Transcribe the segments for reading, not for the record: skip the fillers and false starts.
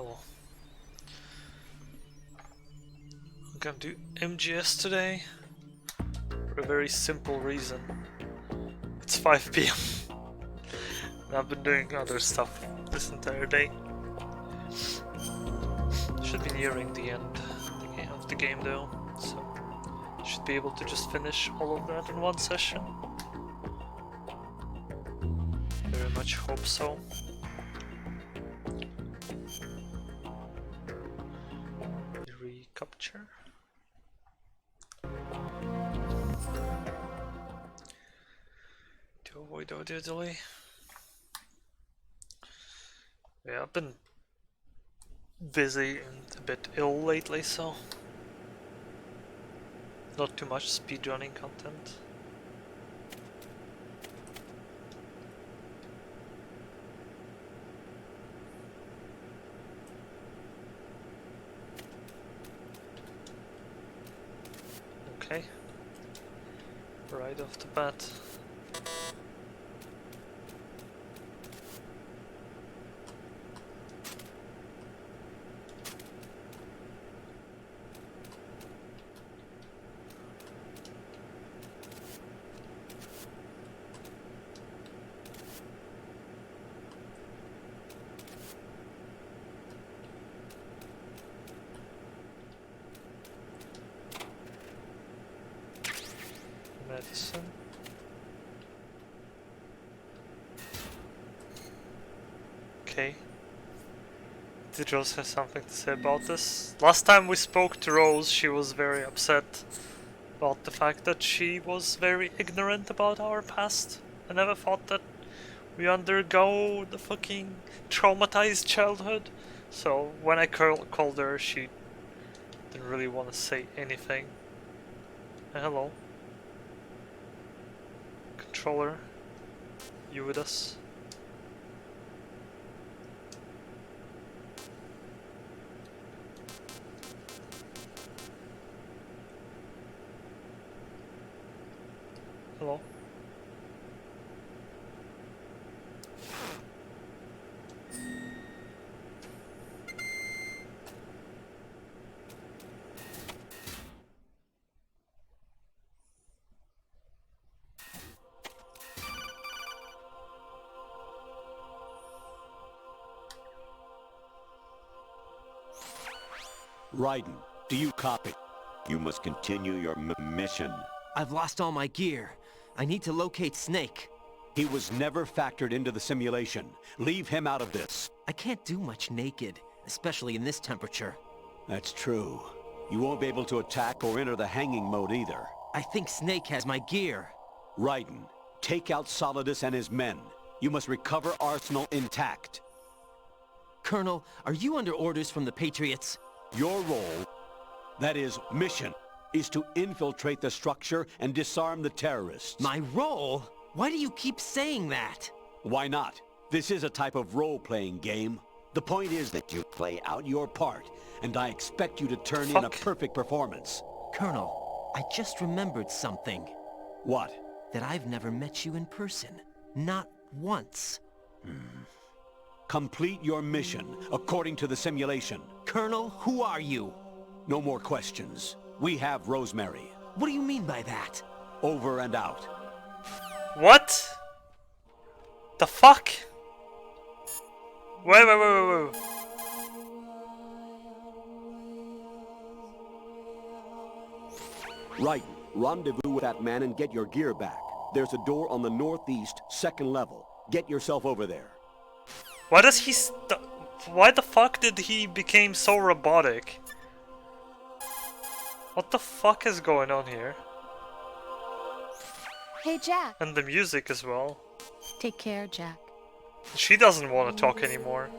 Hello. I'm gonna do MGS today for a very simple reason. It's 5 p.m. and I've been doing other stuff this entire day. Should be nearing the end of the game though, so should be able to just finish all of that in one session. Very much hope so. Recapture. To avoid audio delay. Yeah, I've been busy and a bit ill lately, so not too much speedrunning content. Okay, right off the bat. Medicine. Okay. Did Rose have something to say about this? Last time we spoke to Rose, she was very upset about the fact that she was very ignorant about our past. I never thought that we undergo the fucking traumatized childhood. So when I called her, she didn't really want to say anything. Hello. Controller, you with us? Hello? Raiden, do you copy? You must continue your mission. I've lost all my gear. I need to locate Snake. He was never factored into the simulation. Leave him out of this. I can't do much naked, especially in this temperature. That's true. You won't be able to attack or enter the hanging mode either. I think Snake has my gear. Raiden, take out Solidus and his men. You must recover Arsenal intact. Colonel, are you under orders from the Patriots? Your role, that is, mission, is to infiltrate the structure and disarm the terrorists. My role? Why do you keep saying that? Why not? This is a type of role-playing game. The point is that you play out your part, and I expect you to turn in a perfect performance. Colonel, I just remembered something. What? That I've never met you in person. Not once. Complete your mission, according to the simulation. Colonel, who are you? No more questions. We have Rosemary. What do you mean by that? Over and out. What? The fuck? Wait. Right. Rendezvous with that man and get your gear back. There's a door on the northeast, second level. Get yourself over there. Why does he why the fuck did he become so robotic? What the fuck is going on here? Hey, Jack. And the music as well. Take care, Jack. She doesn't want to talk anymore.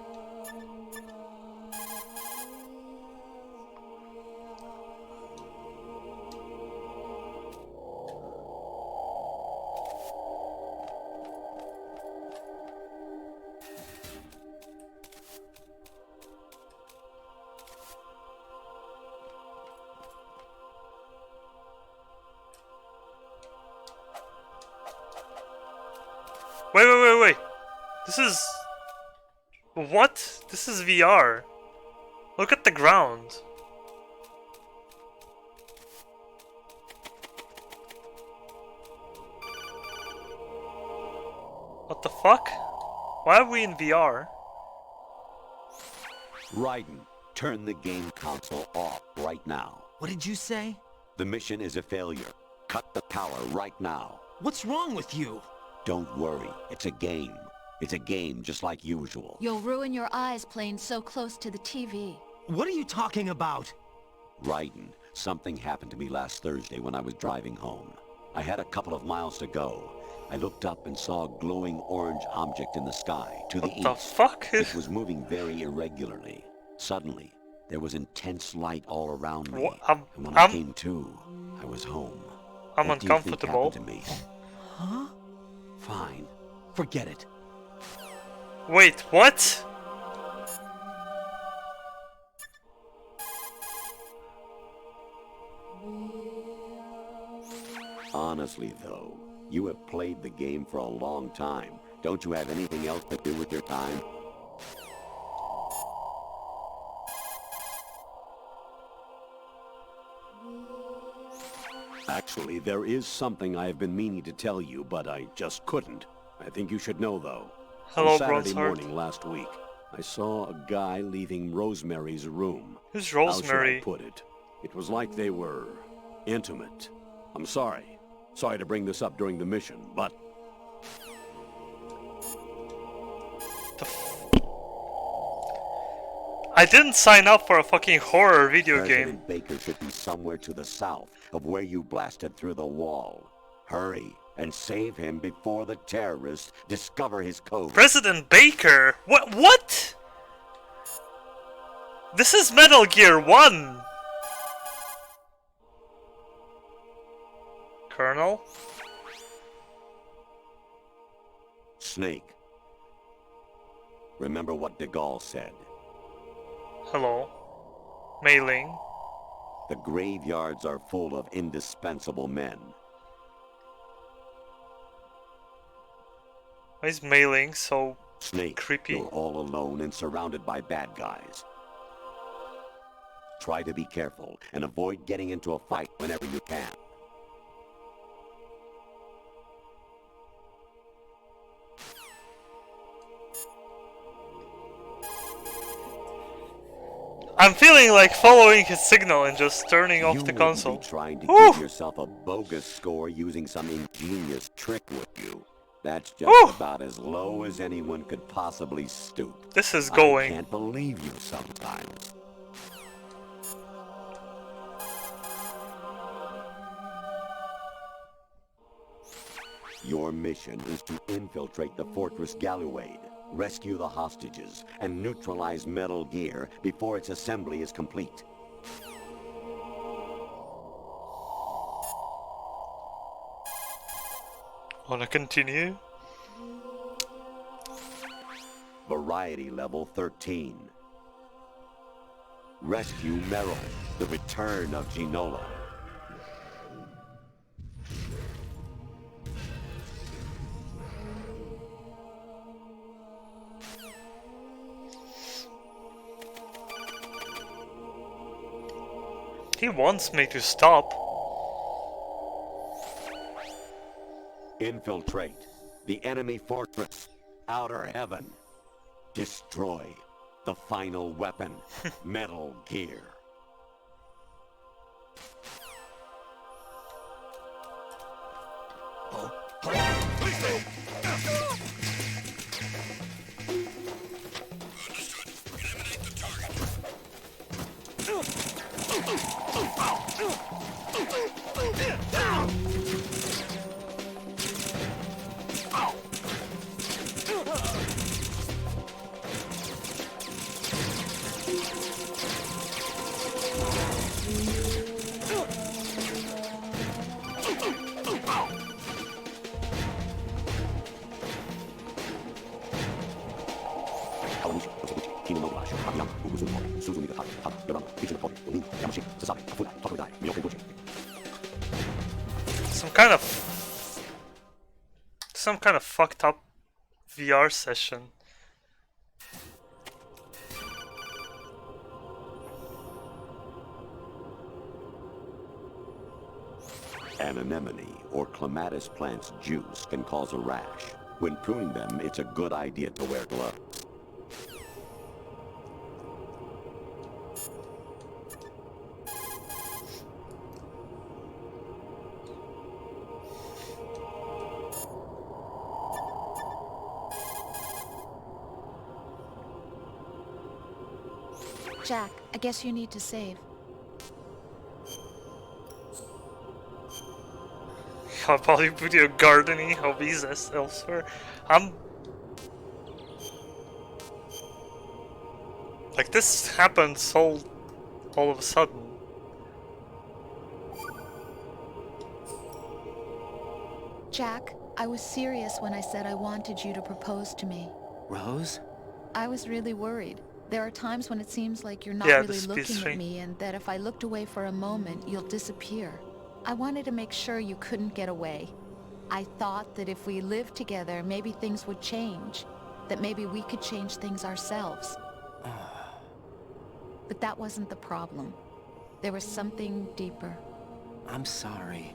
Wait. This is... What? This is VR. Look at the ground. What the fuck? Why are we in VR? Raiden, turn the game console off right now. What did you say? The mission is a failure. Cut the power right now. What's wrong with you? Don't worry, it's a game. It's a game just like usual. You'll ruin your eyes playing so close to the TV. What are you talking about? Raiden, something happened to me last Thursday when I was driving home. I had a couple of miles to go. I looked up and saw a glowing orange object in the sky to the east. What the fuck? It was moving very irregularly. Suddenly, there was intense light all around me. And when I came to, I was home. I'm What do you think uncomfortable. happened to me? Huh? Fine. Forget it. Wait, what? Honestly, though, you have played the game for a long time. Don't you have anything else to do with your time? Actually, there is something I have been meaning to tell you, but I just couldn't. I think you should know, though. Hello, On Saturday Bronzeheart. morning last week, I saw a guy leaving Rosemary's room. Who's How should Rosemary? I put it? It was like they were intimate. I'm sorry. Sorry to bring this up during the mission, but I didn't sign up for a fucking horror video game. President Baker should be somewhere to the south of where you blasted through the wall. Hurry and save him before the terrorists discover his code. President Baker? What? This is Metal Gear 1! Colonel? Snake. Remember what De Gaulle said. Hello. Mei Ling. The graveyards are full of indispensable men. Why is Mei Ling so Snake, creepy? you're all alone and surrounded by bad guys. Try to be careful and avoid getting into a fight whenever you can. I'm feeling like following his signal and just turning off You the wouldn't console. be trying to Whew. give yourself a bogus score using some ingenious trick, would you? That's just Whew. about as low as anyone could possibly stoop. This is I going. can't believe you sometimes. Your mission is to infiltrate the Fortress Galuade, rescue the hostages, and neutralize Metal Gear before its assembly is complete. Wanna continue? Variety level 13. Rescue Meryl, the return of Ginola. He wants me to stop. Infiltrate the enemy fortress, Outer Heaven. Destroy the final weapon, Metal Gear. Some kind of fucked up VR session. An anemone or clematis plant's juice can cause a rash. When pruning them, it's a good idea to wear gloves. Jack, I guess you need to save. I'll probably put your gardening hobbies elsewhere. Like, this happened so all of a sudden. Jack, I was serious when I said I wanted you to propose to me. Rose? I was really worried. There are times when it seems like you're not Yeah, really this looking piece at me, and that if I looked away for a moment, you'll disappear. I wanted to make sure you couldn't get away. I thought that if we lived together, maybe things would change. That maybe we could change things ourselves. But that wasn't the problem. There was something deeper. I'm sorry.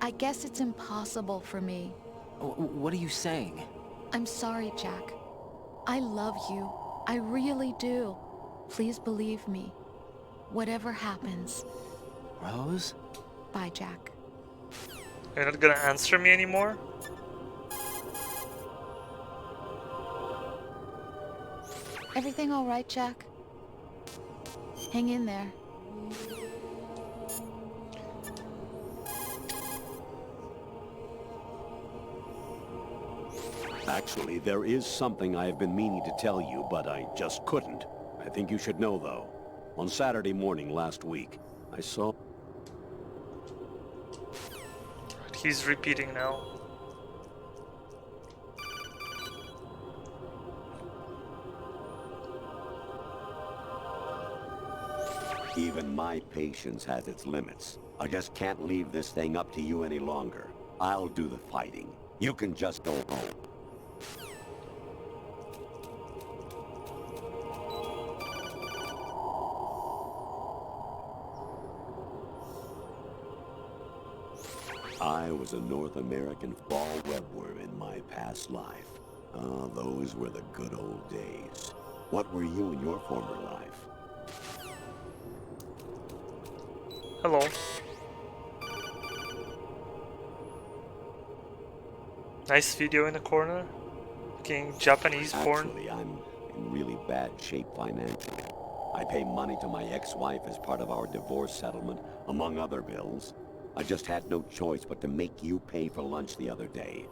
I guess it's impossible for me. What are you saying? I'm sorry, Jack. I love you. I really do. Please believe me. Whatever happens. Rose? Bye, Jack. You're not gonna answer me anymore? Everything all right, Jack? Hang in there. Actually, there is something I have been meaning to tell you, but I just couldn't. I think you should know, though. On Saturday morning last week, I saw... He's repeating now. Even my patience has its limits. I just can't leave this thing up to you any longer. I'll do the fighting. You can just go home. I was a North American fall webworm in my past life. Ah, those were the good old days. What were you in your former life? Hello. Nice video in the corner. Looking Japanese porn. Actually, I'm in really bad shape financially. I pay money to my ex-wife as part of our divorce settlement, among other bills. I just had no choice but to make you pay for lunch the other day.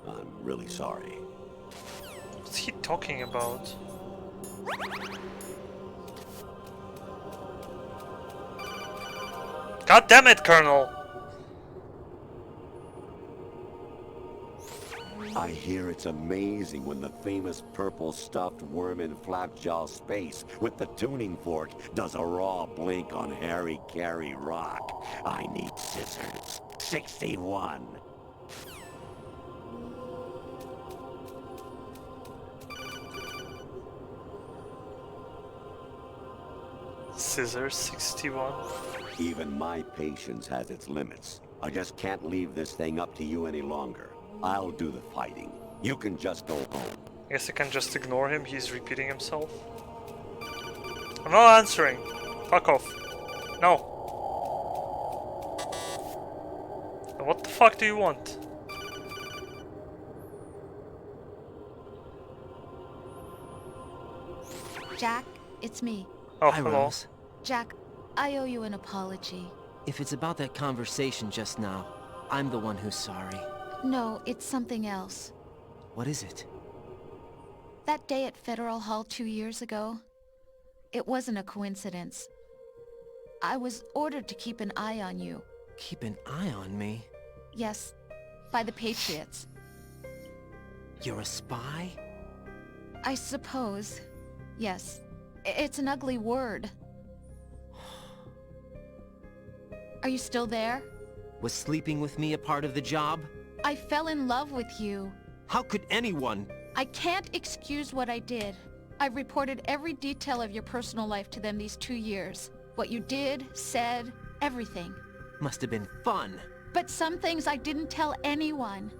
I'm really sorry. What's he talking about? God damn it, Colonel! I hear it's amazing when the famous purple stuffed worm in Flapjaw Space with the tuning fork does a raw blink on Harry Carey Rock. I need scissors. 61. Scissors 61. Even my patience has its limits. I just can't leave this thing up to you any longer. I'll do the fighting. You can just go home. I guess I can just ignore him, he's repeating himself. I'm not answering. Fuck off. No. What the fuck do you want? Jack, it's me. Oh, Hi, hello. Rose. Jack, I owe you an apology. If it's about that conversation just now, I'm the one who's sorry. No, it's something else. What is it? That day at Federal Hall 2 years ago, it wasn't a coincidence. I was ordered to keep an eye on you. Keep an eye on me? Yes, by the Patriots. You're a spy? I suppose. Yes. It's an ugly word. Are you still there? Was sleeping with me a part of the job? I fell in love with you. How could anyone? I can't excuse what I did. I've reported every detail of your personal life to them these 2 years. What you did, said, everything. Must have been fun. But some things I didn't tell anyone.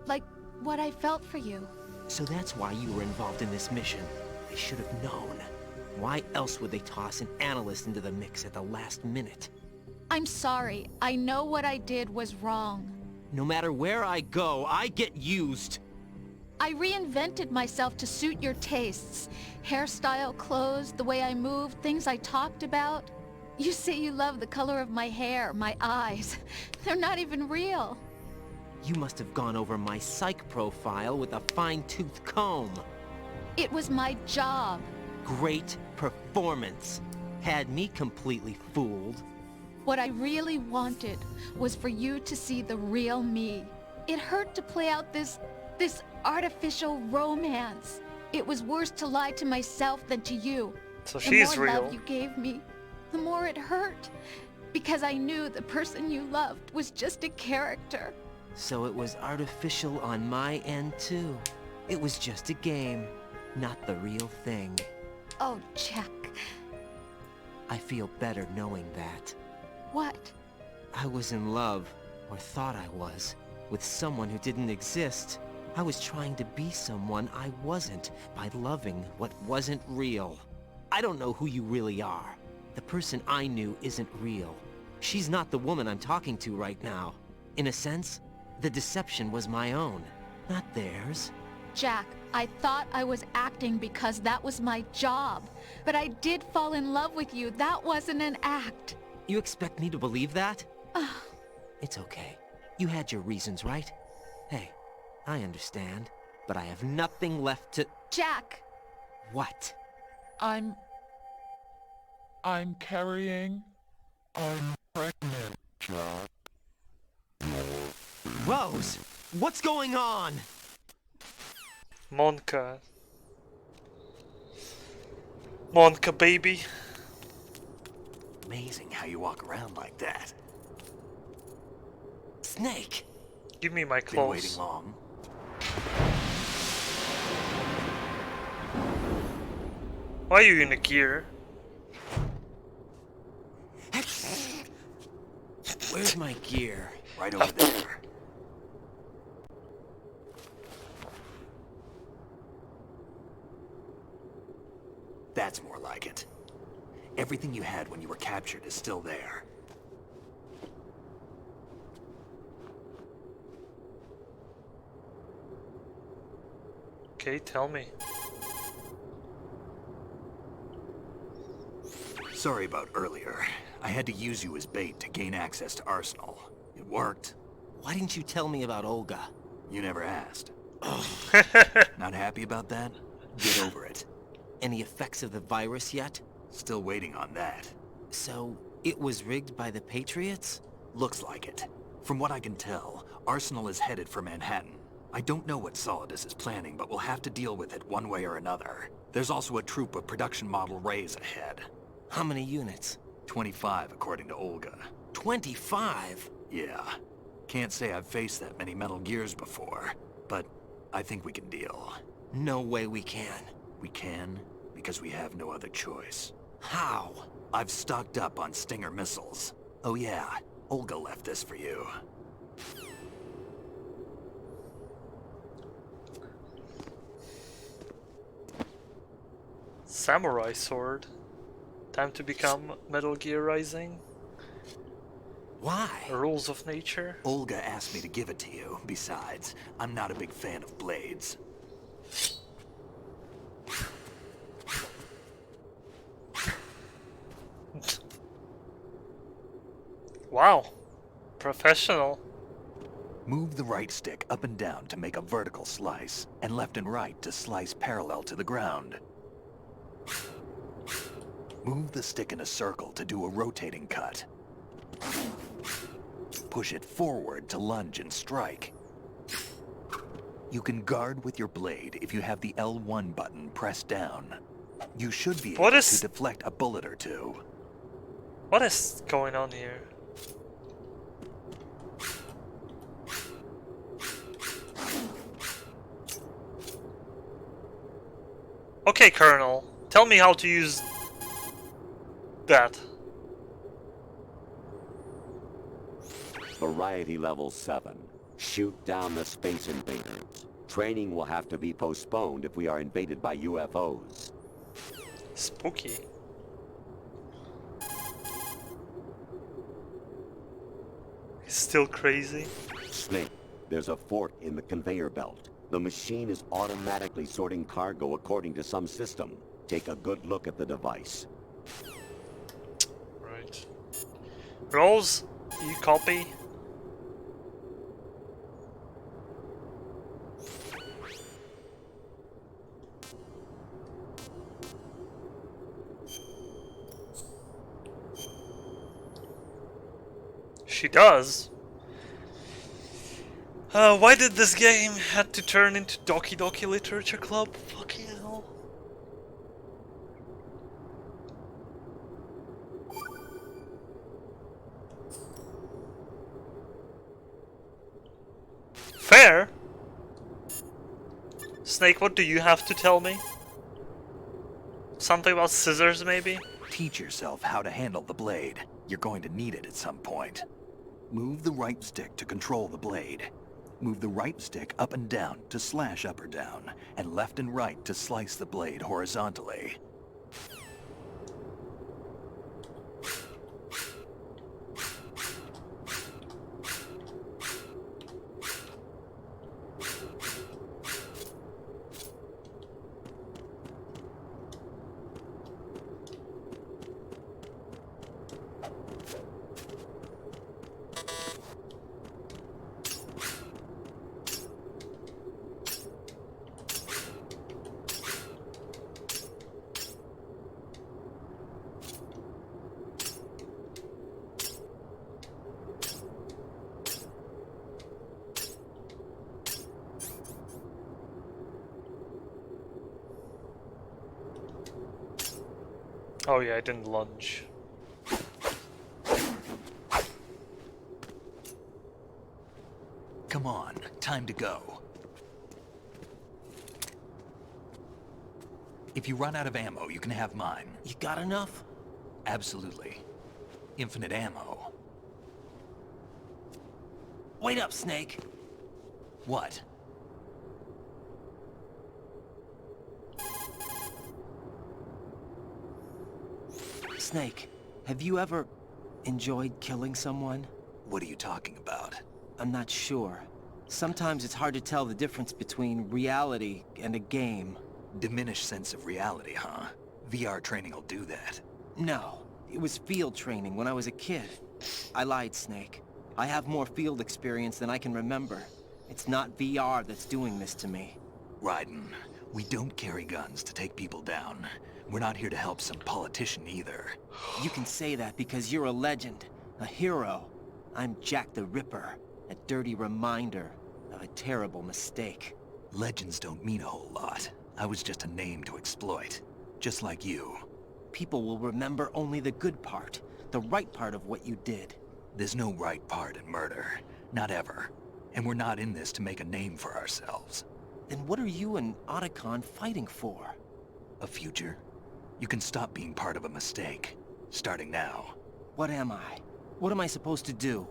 Like what I felt for you. So that's why you were involved in this mission. I should have known. Why else would they toss an analyst into the mix at the last minute? I'm sorry. I know what I did was wrong. No matter where I go, I get used. I reinvented myself to suit your tastes. Hairstyle, clothes, the way I moved, things I talked about. You say you love the color of my hair, my eyes. They're not even real. You must have gone over my psych profile with a fine-tooth comb. It was my job. Great performance. Had me completely fooled. What I really wanted was for you to see the real me. It hurt to play out this artificial romance. It was worse to lie to myself than to you. So she's the more real. love you gave me, the more it hurt. Because I knew the person you loved was just a character. So it was artificial on my end too. It was just a game, not the real thing. Oh, Jack. I feel better knowing that. What? I was in love, or thought I was, with someone who didn't exist. I was trying to be someone I wasn't by loving what wasn't real. I don't know who you really are. The person I knew isn't real. She's not the woman I'm talking to right now. In a sense, the deception was my own, not theirs. Jack, I thought I was acting because that was my job. But I did fall in love with you. That wasn't an act. You expect me to believe that? It's okay. You had your reasons, right? Hey, I understand, but I have nothing left to... Jack! What? I'm carrying. I'm pregnant, Jack. Rose! What's going on? Monka. Monka, baby. Amazing how you walk around like that. Snake! Give me my Been waiting clothes. long? Why are you in a gear? Where's my gear? Right over there. That's more like it. Everything you had when you were captured is still there. Okay, tell me. Sorry about earlier. I had to use you as bait to gain access to Arsenal. It worked. Why didn't you tell me about Olga? You never asked. Not happy about that? Get over it. Any effects of the virus yet? Still waiting on that. So, it was rigged by the Patriots? Looks like it. From what I can tell, Arsenal is headed for Manhattan. I don't know what Solidus is planning, but we'll have to deal with it one way or another. There's also a troop of production model Rays ahead. How many units? 25, according to Olga. 25? Yeah. Can't say I've faced that many Metal Gears before, but I think we can deal. No way we can. We can, because we have no other choice. How? I've stocked up on Stinger missiles. Oh yeah, Olga left this for you. Samurai sword. Time to become Metal Gear Rising. Why? Rules of nature. Olga asked me to give it to you. Besides, I'm not a big fan of blades. Wow. Professional. Move the right stick up and down to make a vertical slice, and left and right to slice parallel to the ground. Move the stick in a circle to do a rotating cut. Push it forward to lunge and strike. You can guard with your blade if you have the L1 button pressed down. You should be able to deflect a bullet or two. What is going on here? Okay, Colonel. Tell me how to use that. Variety Level 7. Shoot down the Space Invaders. Training will have to be postponed if we are invaded by UFOs. Spooky. He's still crazy. Snake, there's a fork in the conveyor belt. The machine is automatically sorting cargo according to some system. Take a good look at the device. Right. Rose, you copy? She does. Why did this game had to turn into Doki Doki Literature Club? Fucking hell. Fair. Snake, what do you have to tell me? Something about scissors, maybe? Teach yourself how to handle the blade. You're going to need it at some point. Move the right stick to control the blade. Move the right stick up and down to slash up or down, and left and right to slice the blade horizontally. Oh yeah, I didn't lunge. Come on, time to go. If you run out of ammo, you can have mine. You got enough? Absolutely. Infinite ammo. Wait up, Snake. What? Snake, have you ever enjoyed killing someone? What are you talking about? I'm not sure. Sometimes it's hard to tell the difference between reality and a game. Diminished sense of reality, huh? VR training will do that. No, it was field training when I was a kid. I lied, Snake. I have more field experience than I can remember. It's not VR that's doing this to me. Raiden, we don't carry guns to take people down. We're not here to help some politician either. You can say that because you're a legend, a hero. I'm Jack the Ripper, a dirty reminder of a terrible mistake. Legends don't mean a whole lot. I was just a name to exploit. Just like you. People will remember only the good part, the right part of what you did. There's no right part in murder. Not ever. And we're not in this to make a name for ourselves. Then what are you and Otacon fighting for? A future? You can stop being part of a mistake. Starting now. What am I? What am I supposed to do?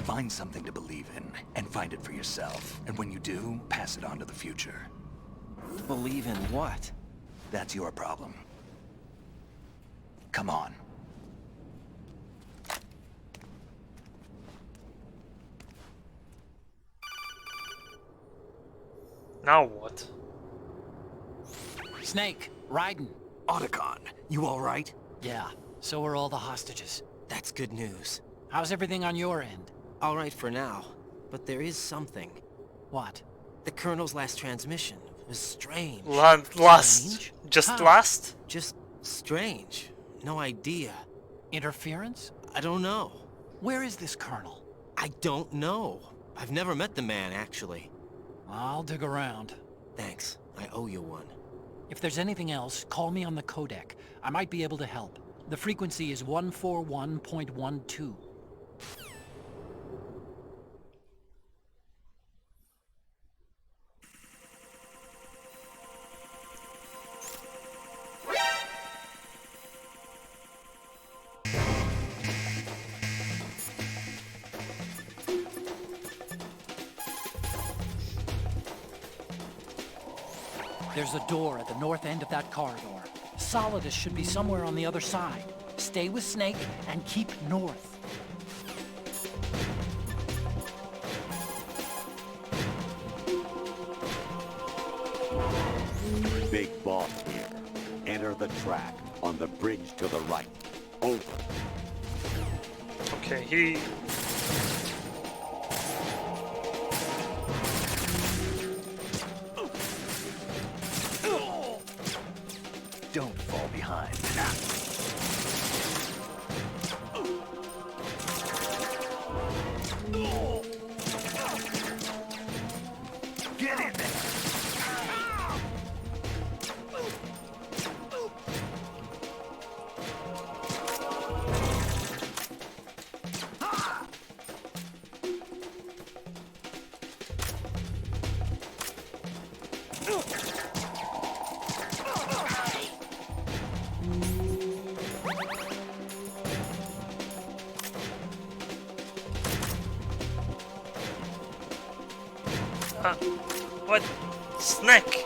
Find something to believe in, and find it for yourself. And when you do, pass it on to the future. Believe in what? That's your problem. Come on. Now what? Snake, Raiden. Otacon, you alright? Yeah, so are all the hostages. That's good news. How's everything on your end? All right for now, but there is something. What? The Colonel's last transmission was strange. Last. Strange? Just How? last? Just strange. No idea. Interference? I don't know. Where is this colonel? I don't know. I've never met the man, actually. I'll dig around. Thanks. I owe you one. If there's anything else, call me on the codec. I might be able to help. The frequency is 141.12. There's a door at the north end of that corridor. Solidus should be somewhere on the other side. Stay with Snake and keep north. Big boss here. Enter the track on the bridge to the right. Over. Okay, he... Don't fall behind. Get in there! What? Snake!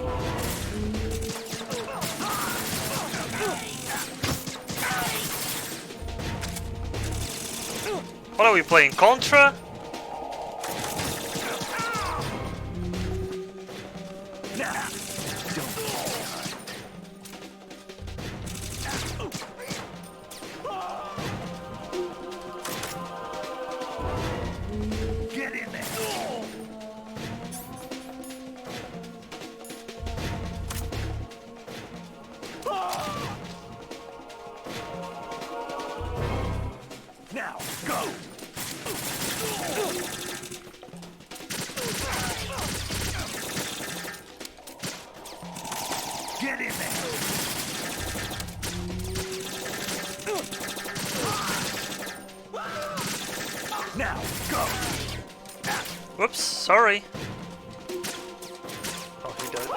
What are we playing? Contra? Get in there! Now, go! Get in there! Now, go! Whoops, sorry. Oh, he died.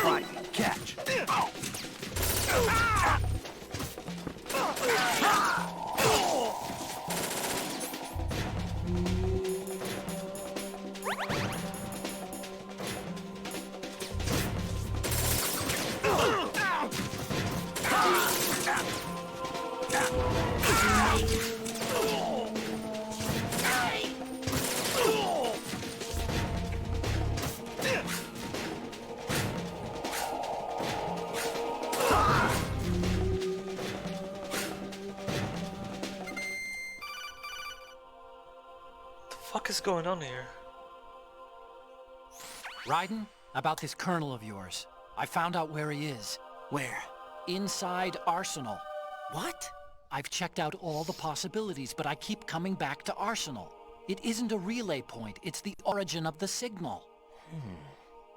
Right, catch! What is going on here? Raiden, about this colonel of yours. I found out where he is. Where? Inside Arsenal. What? I've checked out all the possibilities, but I keep coming back to Arsenal. It isn't a relay point, it's the origin of the signal.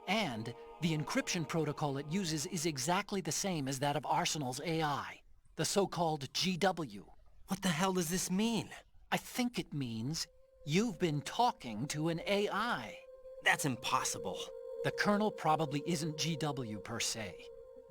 And the encryption protocol it uses is exactly the same as that of Arsenal's AI, the so-called GW. What the hell does this mean? I think it means you've been talking to an AI. That's impossible. The Colonel probably isn't GW per se.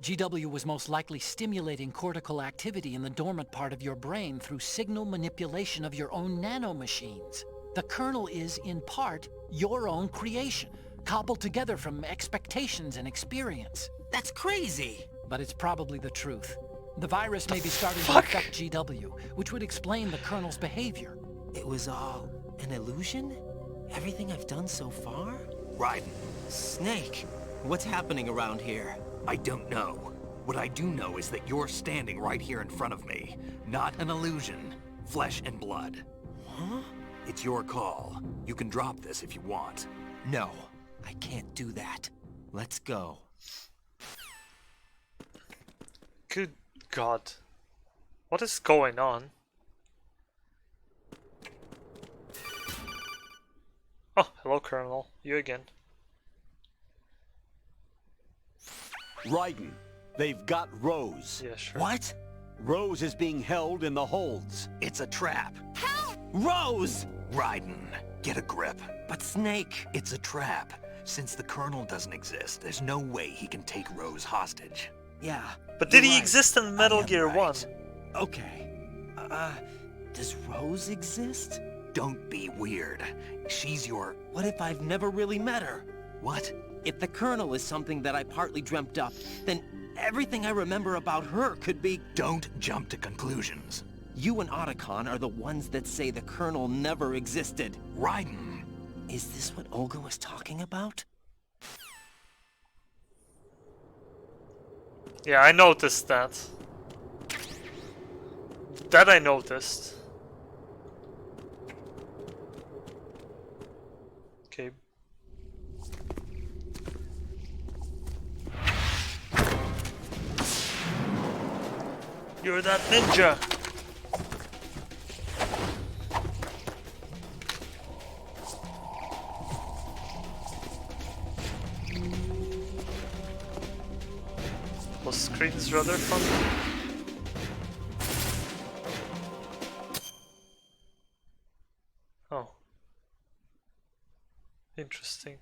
GW was most likely stimulating cortical activity in the dormant part of your brain through signal manipulation of your own nanomachines. The Colonel is, in part, your own creation, cobbled together from expectations and experience. That's crazy! But it's probably the truth. The virus may be starting to fuck? affect GW, which would explain the Colonel's behavior. It was all an illusion? Everything I've done so far? Raiden, Snake, what's happening around here? I don't know. What I do know is that you're standing right here in front of me. Not an illusion. Flesh and blood. Huh? It's your call. You can drop this if you want. No, I can't do that. Let's go. Good God. What is going on? Oh, hello, Colonel. You again. Raiden, they've got Rose. Yeah, sure. What? Rose is being held in the holds. It's a trap. Rose! Raiden, get a grip. But Snake... It's a trap. Since the Colonel doesn't exist, there's no way he can take Rose hostage. Yeah. But did you're he right. exist in Metal I am Gear right. 1? Okay. Does Rose exist? Don't be weird. She's your... What if I've never really met her? What? If the Colonel is something that I partly dreamt up, then everything I remember about her could be... Don't jump to conclusions. You and Otacon are the ones that say the Colonel never existed. Raiden. Is this what Olga was talking about? Yeah, I noticed that. That I noticed. Okay. You're that ninja! Was screens rather fun? Oh. Interesting.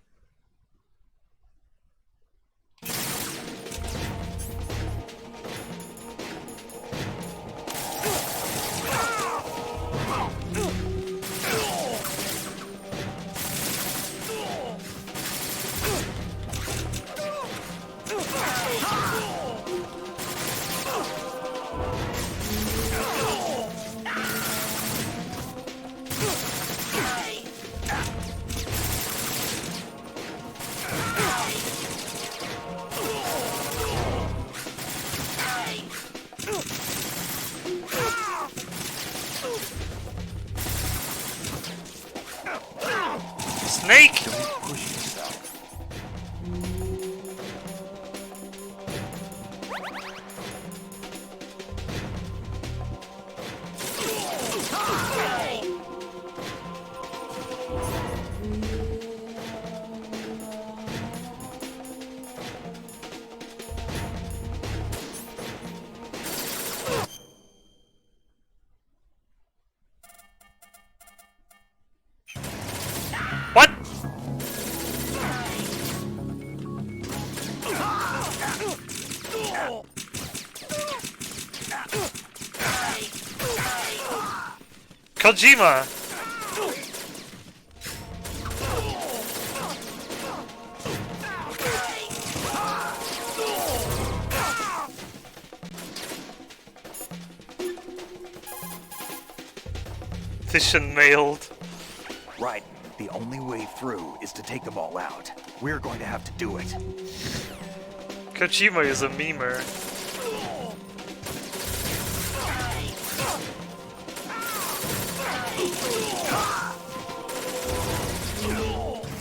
Snake! Push yourself. What? Kojima! Vision mailed. Raiden, the only way through is to take them all out. We're going to have to do it. Kojima is a memer.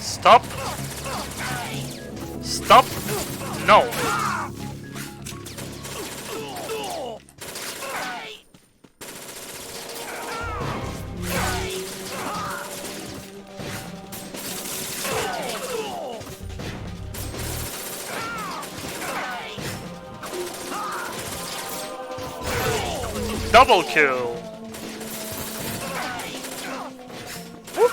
Stop! Stop! No! Double kill! Woo.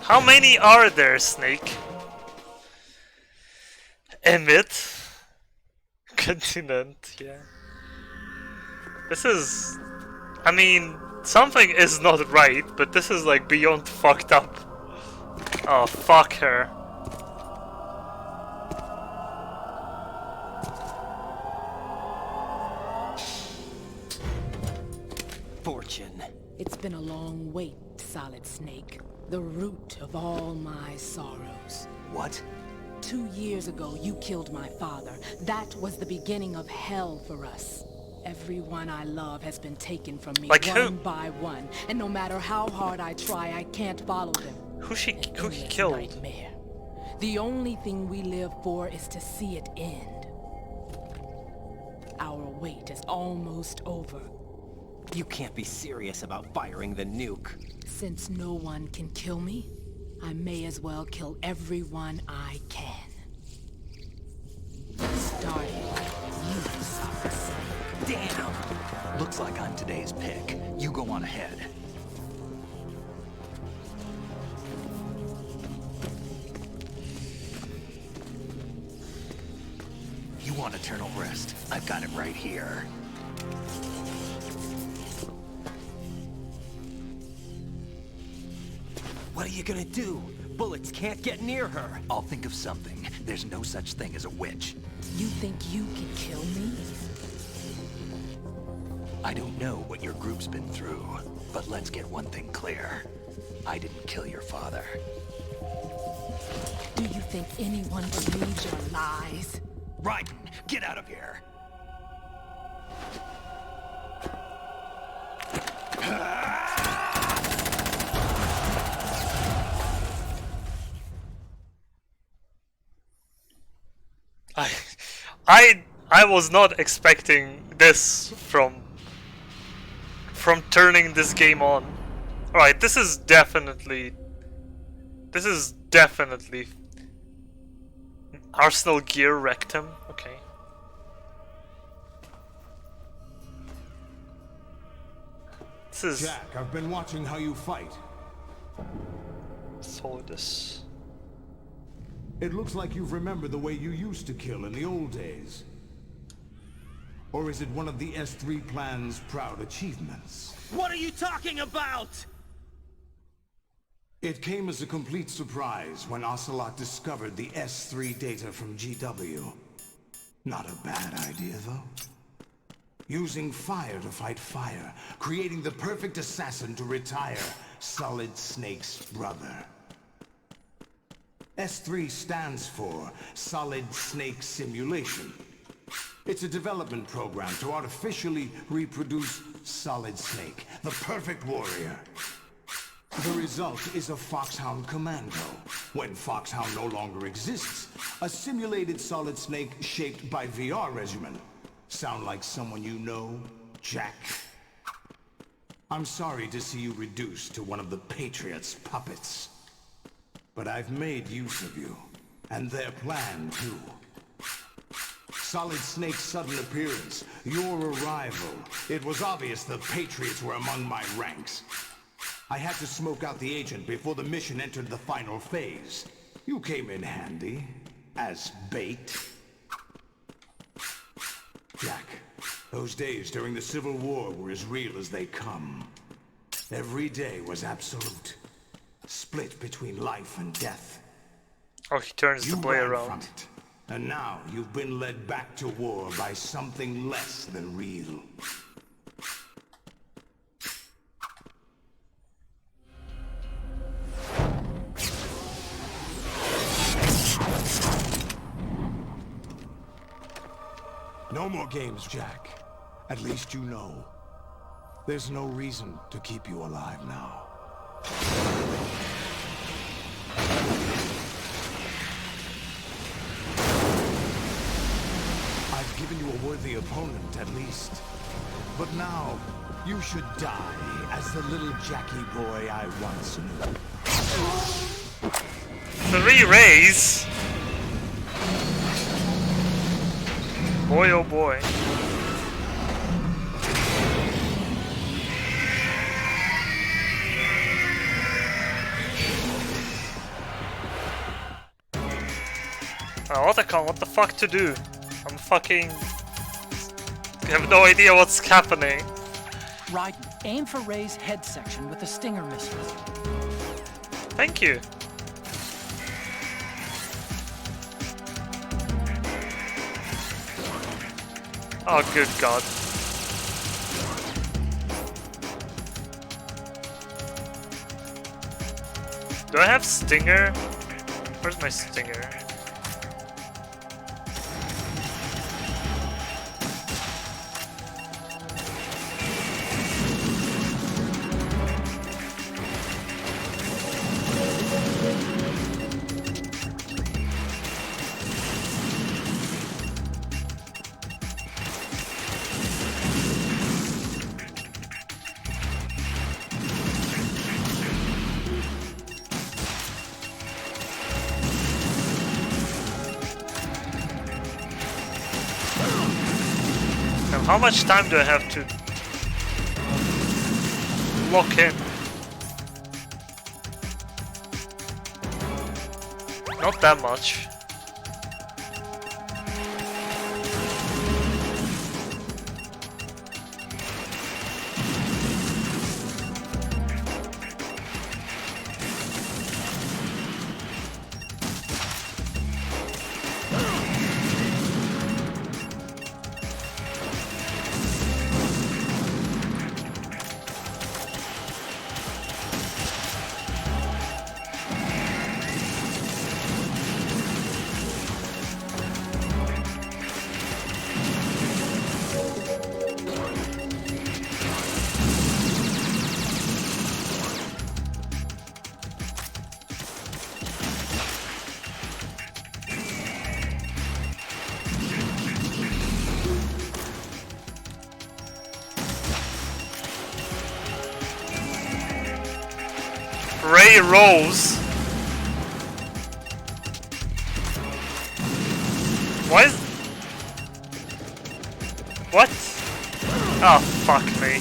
How many are there, Snake? Emit? Continent, yeah. This is... I mean, something is not right, but this is like beyond fucked up. Oh, fuck her. Fortune. It's been a long wait, Solid Snake. The root of all my sorrows. What? 2 years ago, you killed my father. That was the beginning of hell for us. Everyone I love has been taken from me, like one by one. And no matter how hard I try, I can't follow them. Who he Endless killed? Nightmare. The only thing we live for is to see it end. Our wait is almost over. You can't be serious about firing the nuke. Since no one can kill me, I may as well kill everyone I can. Starting with you, Solid Snake. Damn! Looks like I'm today's pick. You go on ahead. You want eternal rest? I've got it right here. What are you gonna do? Bullets can't get near her. I'll think of something. There's no such thing as a witch. You think you can kill me? I don't know what your group's been through, but let's get one thing clear. I didn't kill your father. Do you think anyone believes your lies? Raiden, get out of here! I was not expecting this from turning this game on. Alright, this is definitely Arsenal Gear wrecked him. Okay. This is Jack, I've been watching how you fight. Solidus. It looks like you've remembered the way you used to kill in the old days. Or is it one of the S3 plan's proud achievements? What are you talking about? It came as a complete surprise when Ocelot discovered the S3 data from GW. Not a bad idea, though. Using fire to fight fire, creating the perfect assassin to retire Solid Snake's brother. S3 stands for Solid Snake Simulation. It's a development program to artificially reproduce Solid Snake, the perfect warrior. The result is a Foxhound Commando. When Foxhound no longer exists, a simulated Solid Snake shaped by VR regimen. Sound like someone you know, Jack? I'm sorry to see you reduced to one of the Patriots' puppets. But I've made use of you, and their plan too. Solid Snake's sudden appearance, your arrival. It was obvious the Patriots were among my ranks. I had to smoke out the agent before the mission entered the final phase. You came in handy, as bait. Jack, those days during the Civil War were as real as they come. Every day was absolute. Split between life and death. Oh, he turns the play ran around. from it, and now you've been led back to war by something less than real. No more games, Jack. At least you know. There's no reason to keep you alive now. I've given you a worthy opponent, at least. But now, you should die as the little Jackie boy I once knew. 3 rays? Boy oh boy. Otacon, what the fuck to do? I'm fucking... I have no idea what's happening. Raiden, aim for Ray's head section with the Stinger missiles. Thank you. Oh, good God. Do I have Stinger? Where's my Stinger? How much time do I have to lock in? Not that much. Ray Rose. Why is... What? Oh, fuck me.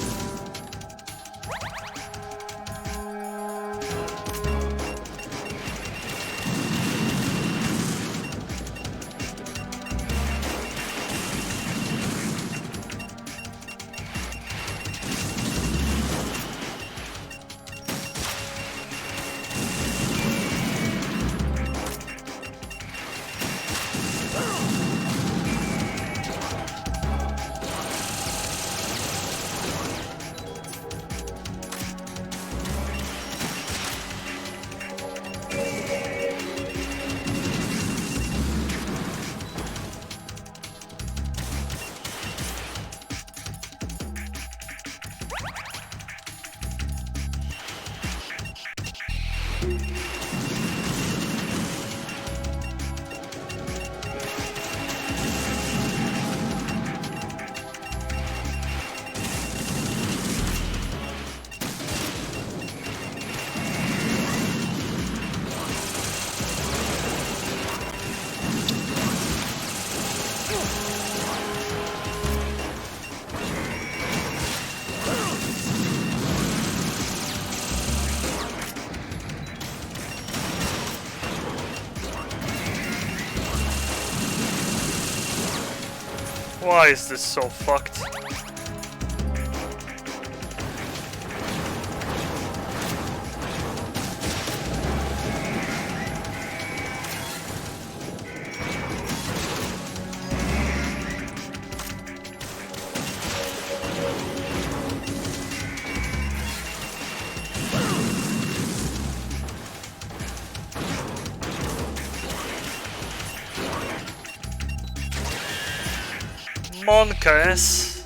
Why is this so fucked? Monkas.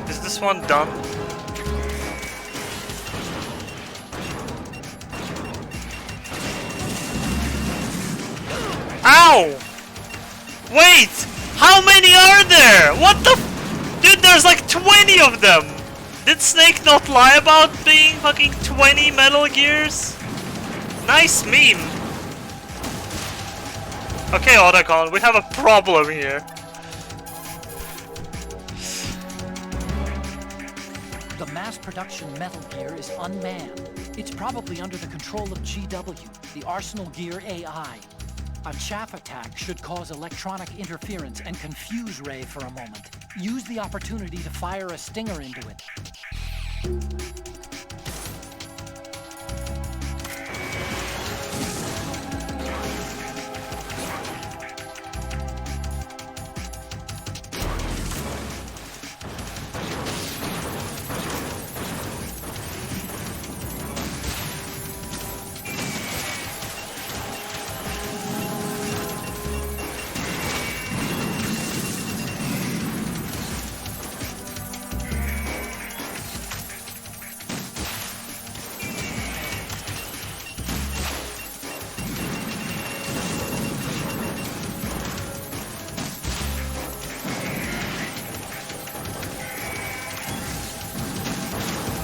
Is this one done? Ow! Wait! How many are there? What the f- Dude, there's like 20 of them! Did Snake not lie about being fucking 20 Metal Gears? Nice meme. Okay, Otacon, we have a problem here. The mass production Metal Gear is unmanned. It's probably under the control of GW, the Arsenal Gear AI. A chaff attack should cause electronic interference and confuse Ray for a moment. Use the opportunity to fire a stinger into it.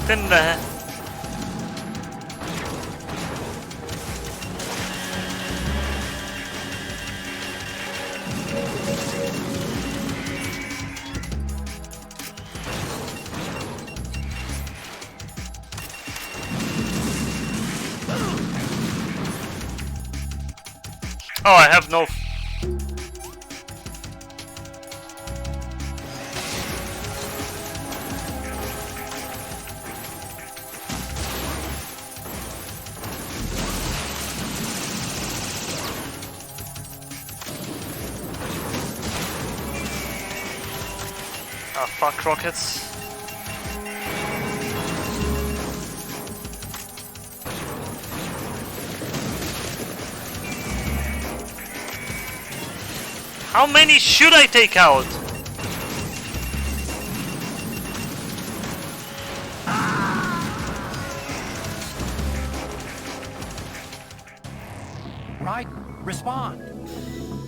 Didn't I? Oh, I have no... Ah, fuck rockets. How many should I take out? Raiden, respond!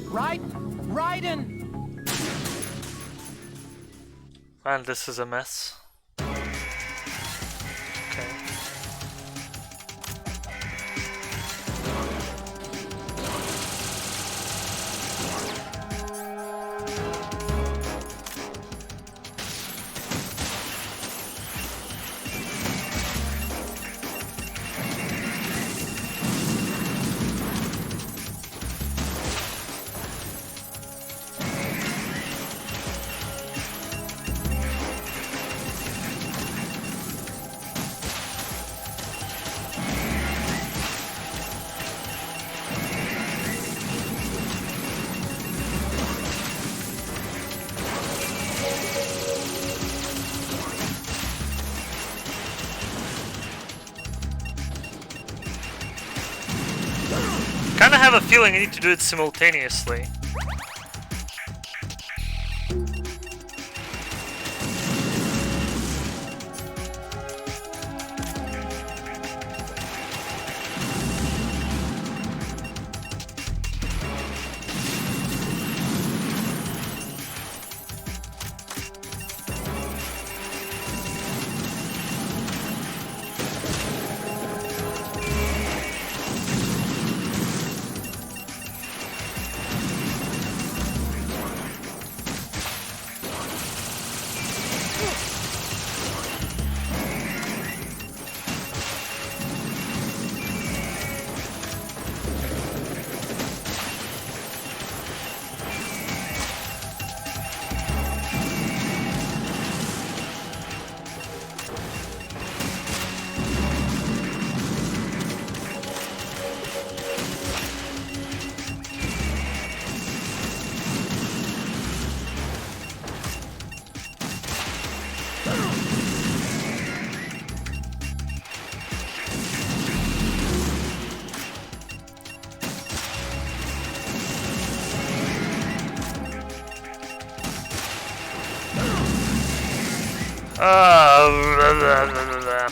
Raiden! Man, this is a mess. Okay. Kinda have a feeling I need to do it simultaneously. Blah, blah, blah, blah.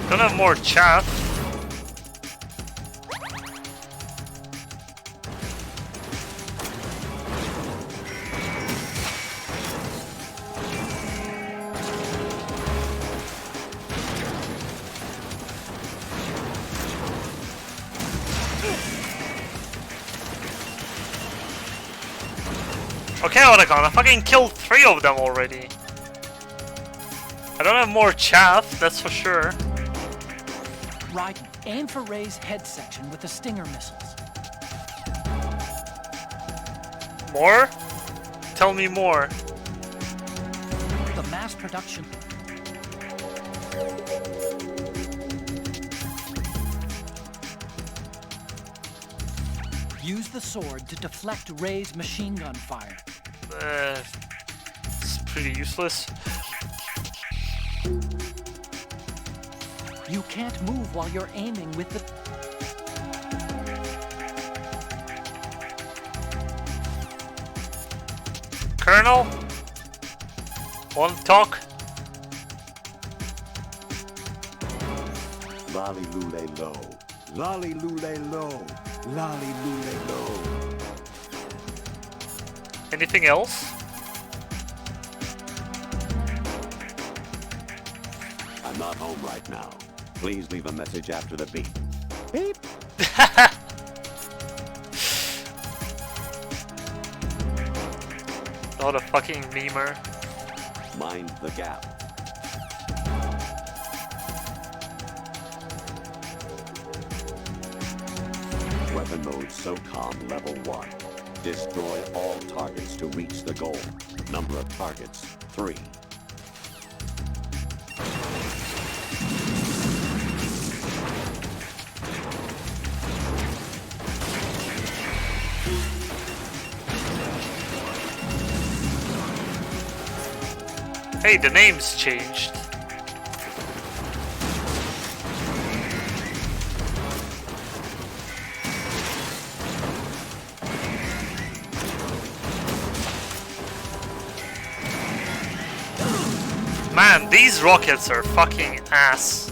Don't have more chaff. Okay, Otacon, I fucking killed 3 of them already. I don't have more chaff, that's for sure. Raiden, aim for Ray's head section with the Stinger missiles. More? Tell me more. The mass production. Use the sword to deflect Ray's machine gun fire. It's pretty useless. You can't move while you're aiming with the... Colonel? Want to talk? Lolly lule low. Lolly lule low. Lolly lule low. Anything else? I'm not home right now. Please leave a message after the beep. Beep. Not a fucking memer. Mind the gap. Weapon mode SOCOM level 1. Destroy all targets to reach the goal. Number of targets, 3. Hey, the name's changed. Man, these rockets are fucking ass.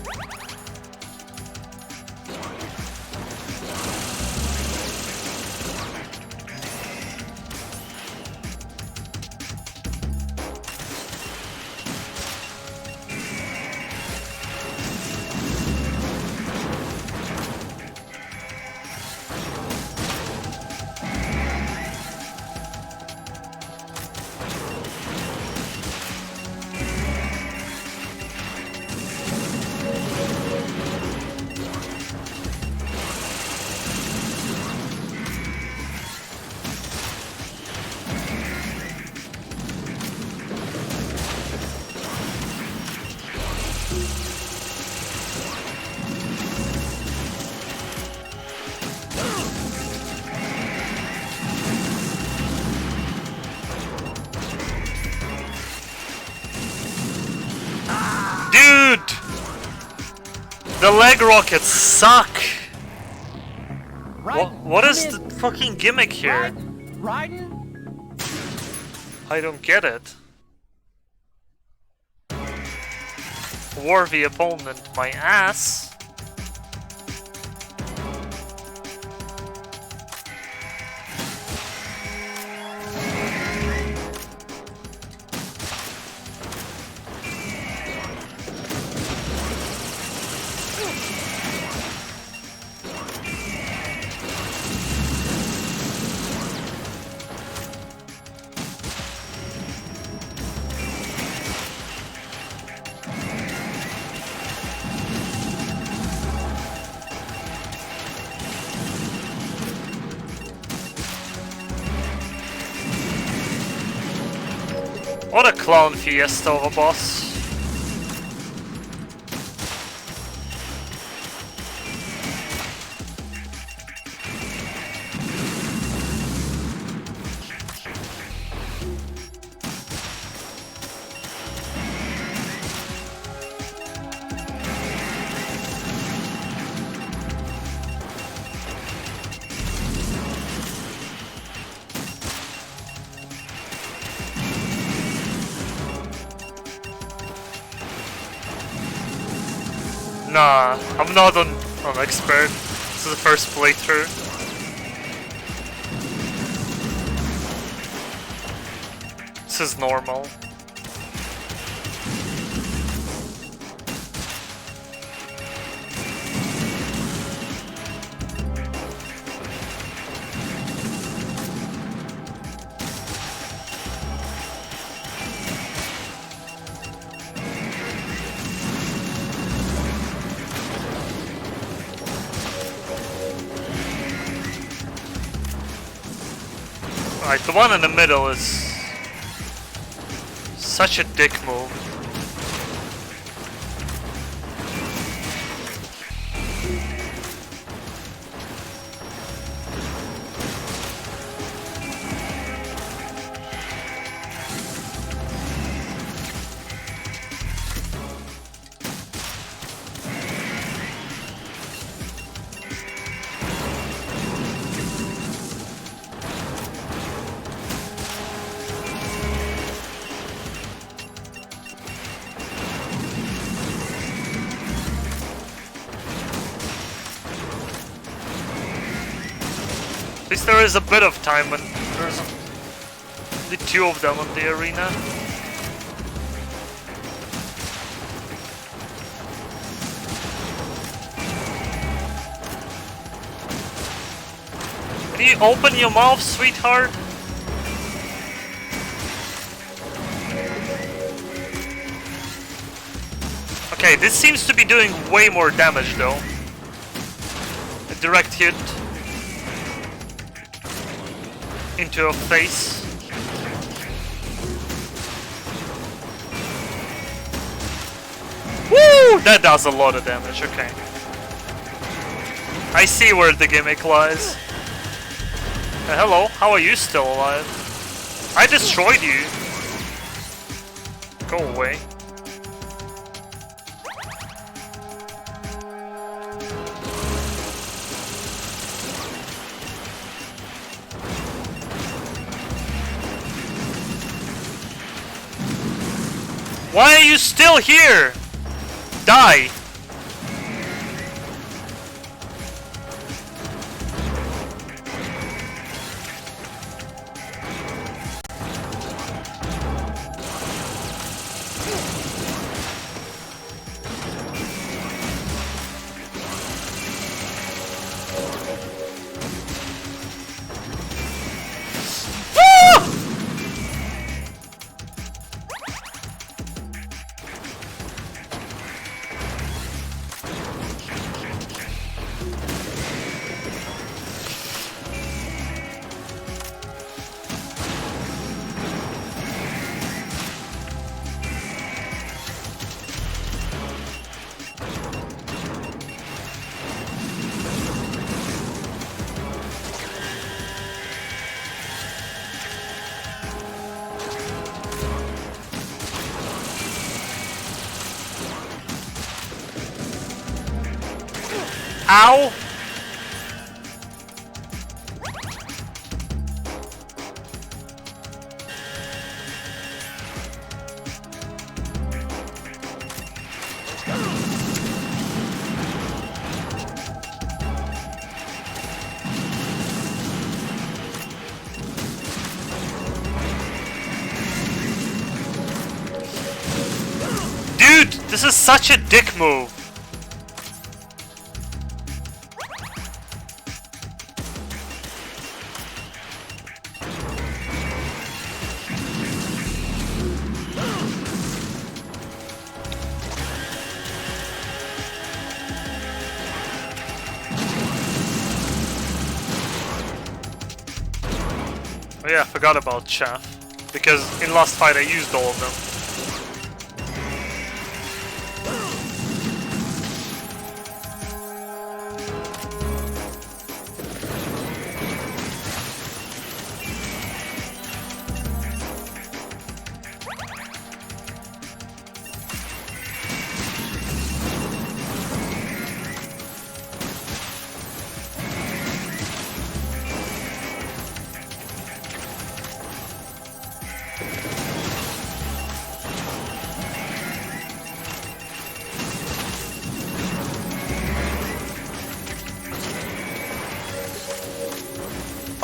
The leg rockets suck! What is the fucking gimmick here? Raiden? I don't get it. War the opponent, my ass. What a clown fiesta of a boss. Nah, I'm not an expert. This is the first playthrough. This is normal. Alright, the one in the middle is such a dick move. At least there is a bit of time when there's only 2 of them in the arena. Can you open your mouth, sweetheart? Okay, this seems to be doing way more damage though. A direct hit into a face. Woo! That does a lot of damage, okay. I see where the gimmick lies. Hello, how are you still alive? I destroyed you. Go away. Why are you still here? Die! Ow! Dude, this is such a dick move. Oh yeah, I forgot about Chaff, because in last fight I used all of them.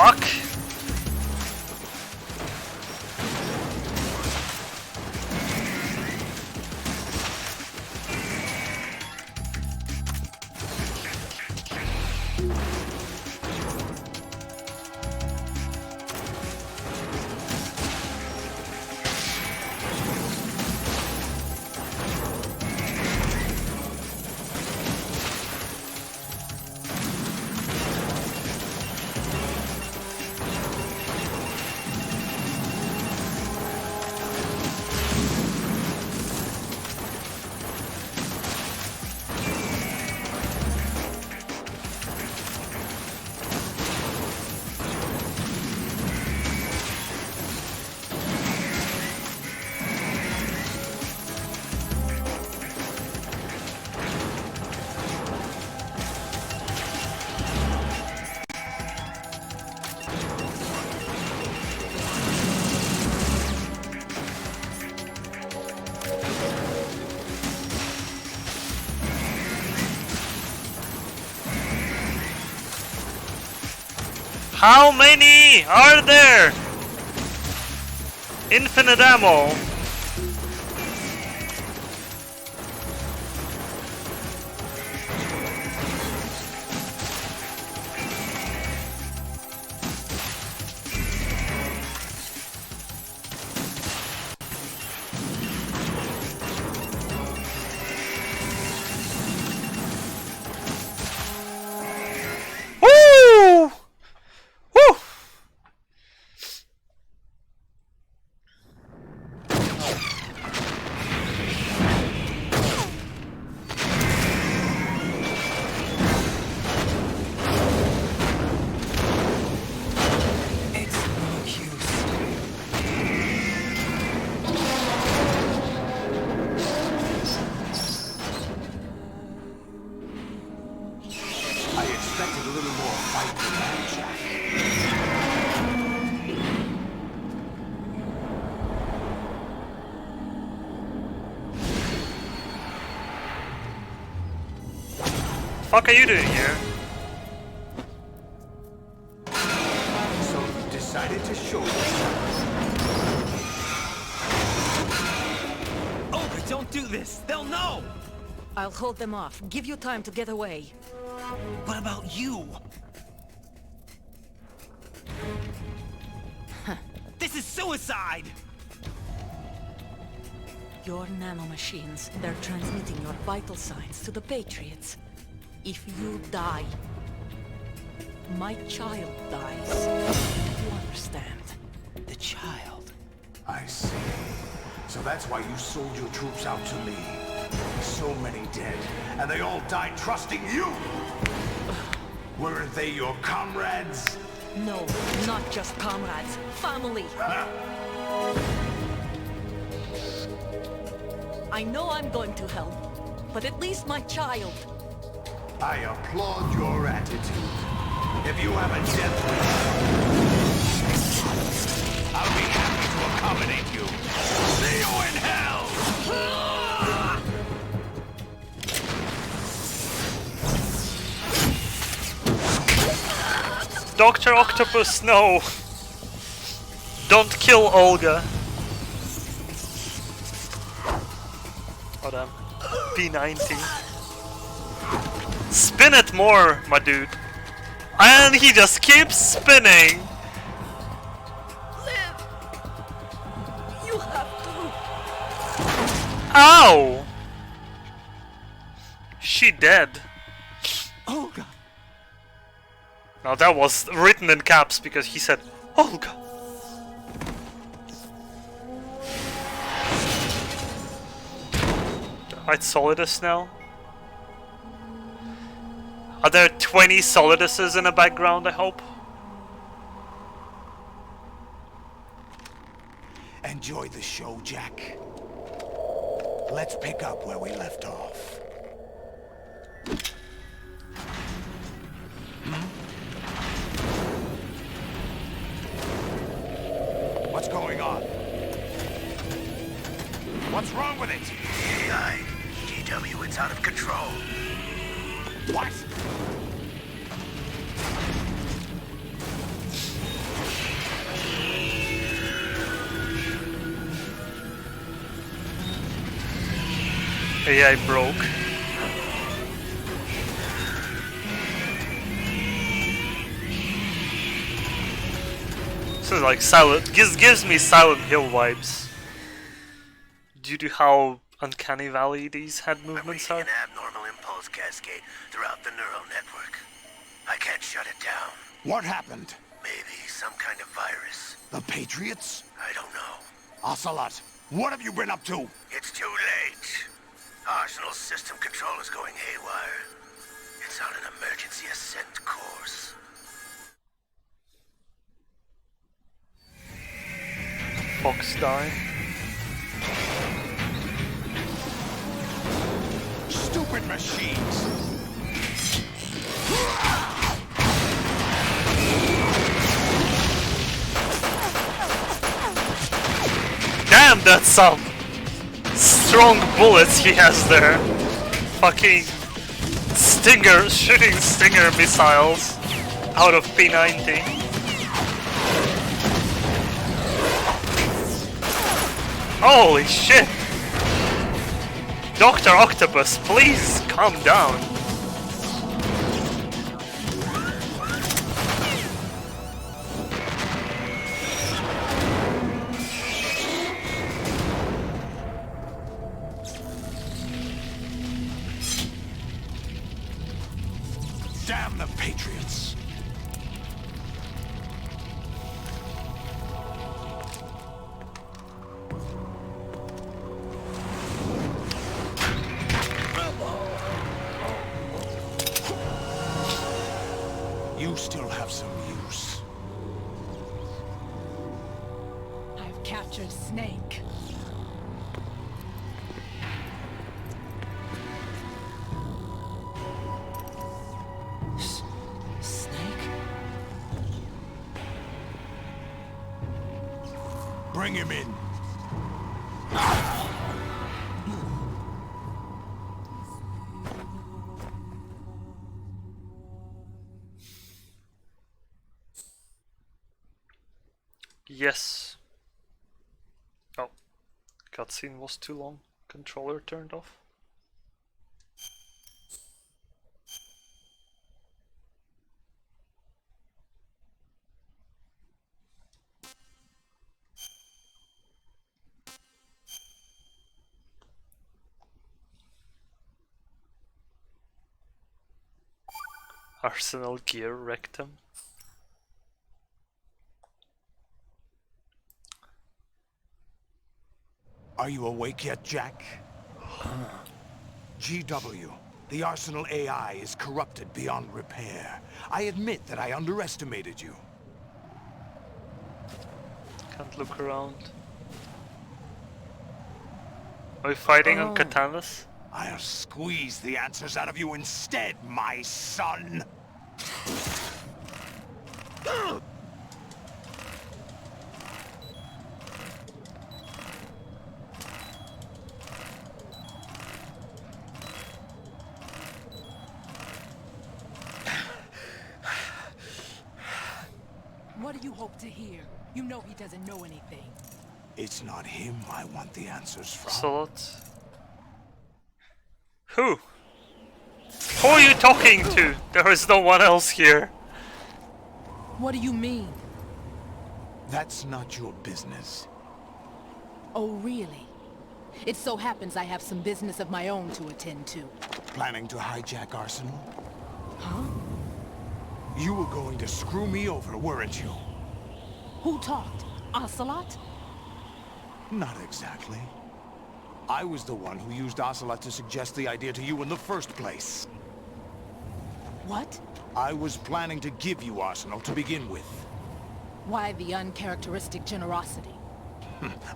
Fuck! How many are there? Infinite ammo. Woo! Woo! It's no use. I expected a little more fight than that, Jack. Fuck are you doing here? So you decided to show yourself. Olga, don't do this! They'll know! I'll hold them off. Give you time to get away. What about you? This is suicide! Your nanomachines, they're transmitting your vital signs to the Patriots. If you die, my child dies. You understand? The child. I see. So that's why you sold your troops out to me. So many dead, and they all died trusting you! Weren't they your comrades? No, not just comrades. Family. I know I'm going to hell, but at least my child. I applaud your attitude. If you have a death wish, I'll be happy to accommodate you. See you in hell! Dr. Octopus, no! Don't kill Olga. Oh damn. P90. Spin it more, my dude. And he just keeps spinning. Live! You have to. Ow! She dead. Olga! Now that was written in caps because he said Olga. Right, Solidus now. Are there 20 Soliduses in the background, I hope? Enjoy the show, Jack. Let's pick up where we left off. What's going on? What's wrong with it? GW, it's out of control. What? AI broke. This is like Silent, gives me Silent Hill vibes. Due to how uncanny valley these head movements are. An abnormal impulse cascade throughout the neural network. I can't shut it down. What happened? Maybe some kind of virus. The Patriots? I don't know. Ocelot, what have you been up to? It's too late. Arsenal's system control is going haywire. It's on an emergency ascent course. Fox die. Stupid machines! Damn, that's some strong bullets he has there. Fucking shooting Stinger missiles out of P90. Holy shit! Dr. Octopus, please calm down. Damn the Patriots! You still have some use. I've captured Snake. Snake? Bring him in. Yes. Oh, cutscene was too long. Controller turned off. Arsenal gear wrecked him. Are you awake yet, Jack? GW, the Arsenal AI is corrupted beyond repair. I admit that I underestimated you. Can't look around. Are we fighting on katanas? I'll squeeze the answers out of you instead, my son! What do you hope to hear? You know he doesn't know anything. It's not him I want the answers from. Ocelot. Who? Who are you talking to? There is no one else here. What do you mean? That's not your business. Oh, really? It so happens I have some business of my own to attend to. Planning to hijack Arsenal? Huh? You were going to screw me over, weren't you? Who talked? Ocelot? Not exactly. I was the one who used Ocelot to suggest the idea to you in the first place. What? I was planning to give you Arsenal to begin with. Why the uncharacteristic generosity?